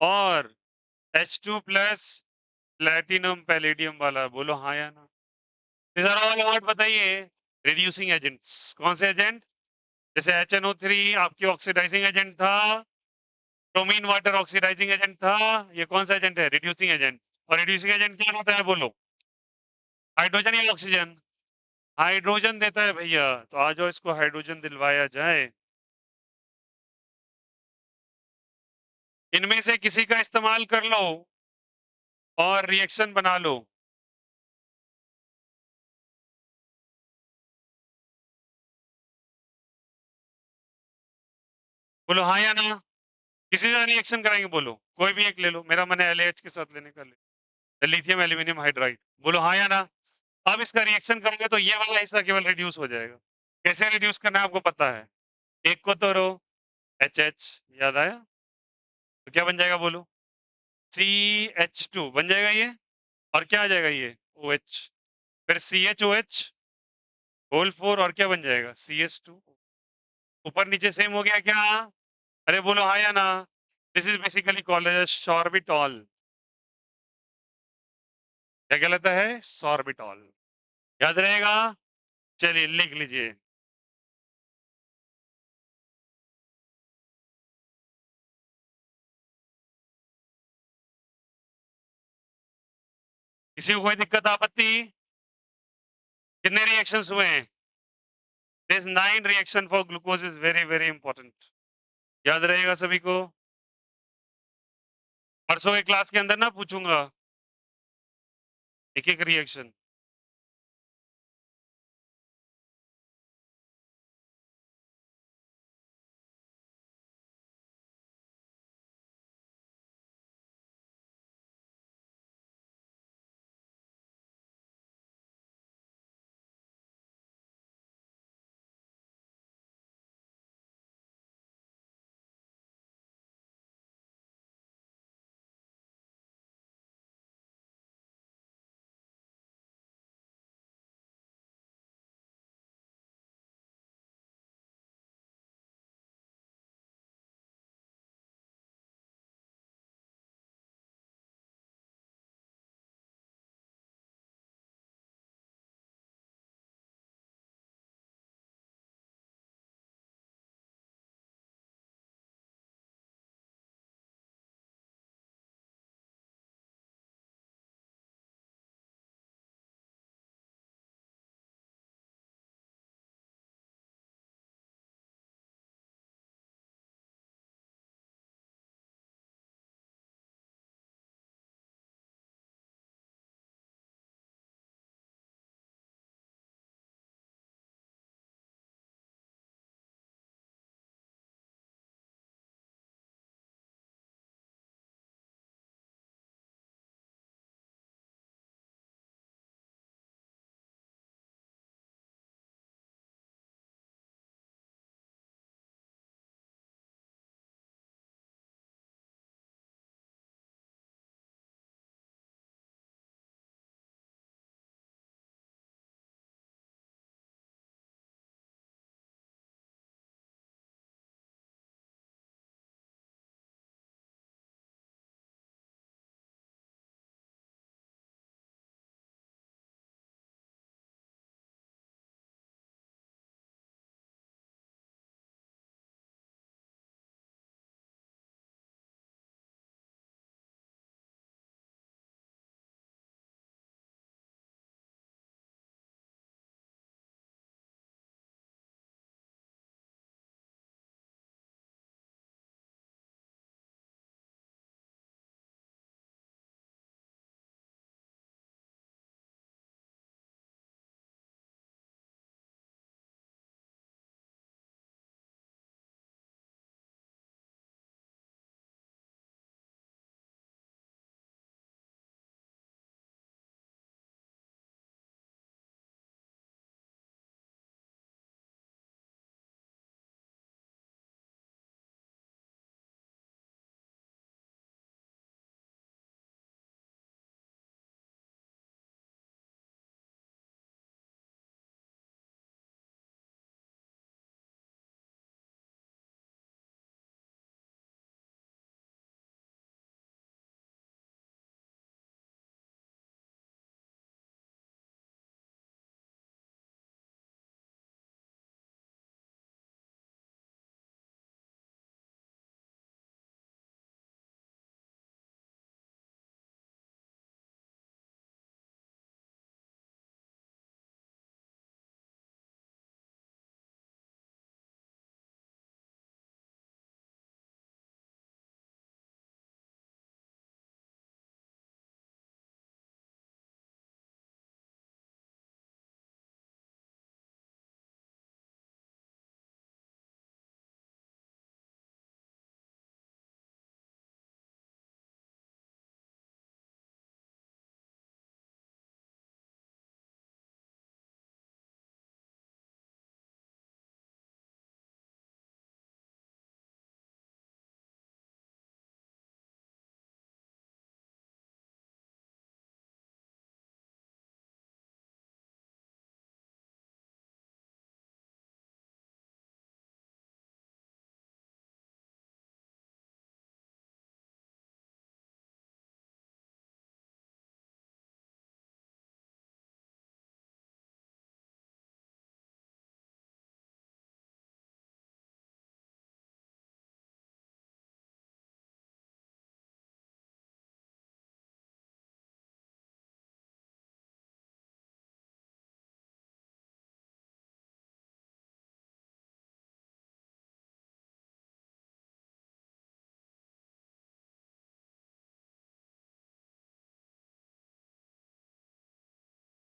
और H2 प्लस प्लेटिनम पैलेडियम वाला. बोलो हाँ या ना. These are all what बताइए रिड्यूसिंग एजेंट्स. कौन से एजेंट? जैसे HNO3 आपकी ऑक्सीडाइजिंग एजेंट था. ब्रोमीन वाटर ऑक्सीडाइजिंग एजेंट था. ये कौन सा एजेंट है? Reducing agent. और रिड्यूसिंग एजेंट क्या होता है? बोलो. हाइड्रोजन या ऑक्सीजन? हाइड्रोजन देता है भैया. तो आ जाओ इसको हाइड्रोजन दिलवाया जाए. इनमें से किसी का इस्तेमाल कर लो और रिएक्शन बना लो. बोलो हाँ या ना. किसी का रिएक्शन कराएंगे. बोलो कोई भी एक ले लो. मेरा मन है LAH के साथ लेने का. ले लिथियम एल्यूमिनियम हाइड्राइड. बोलो हाँ या ना. अब इसका रिएक्शन करोगे तो ये वाला हिस्सा केवल रिड्यूस हो जाएगा. कैसे रिड्यूस करना है आपको पता है. एक को तोड़ो. HH. याद आया? तो क्या बन जाएगा? बोलो. CH2 बन जाएगा ये. और क्या आ जाएगा ये? OH. फिर CHOH होल 4. और क्या बन जाएगा? CH2. ऊपर नीचे सेम हो गया क्या? अरे बोलो हाँ या ना. This is basically called as sorbitol. क्या कहलाता है? सॉर्बिटॉल. याद रहेगा? चलिए लिख लीजिए. किसी को कोई दिक्कत आपत्ति? कितने रिएक्शंस हुए हैं? This 9 reaction for glucose is very very important. याद रहेगा सभी को. परसों के क्लास के अंदर ना पूछूंगा एक एक रिएक्शन.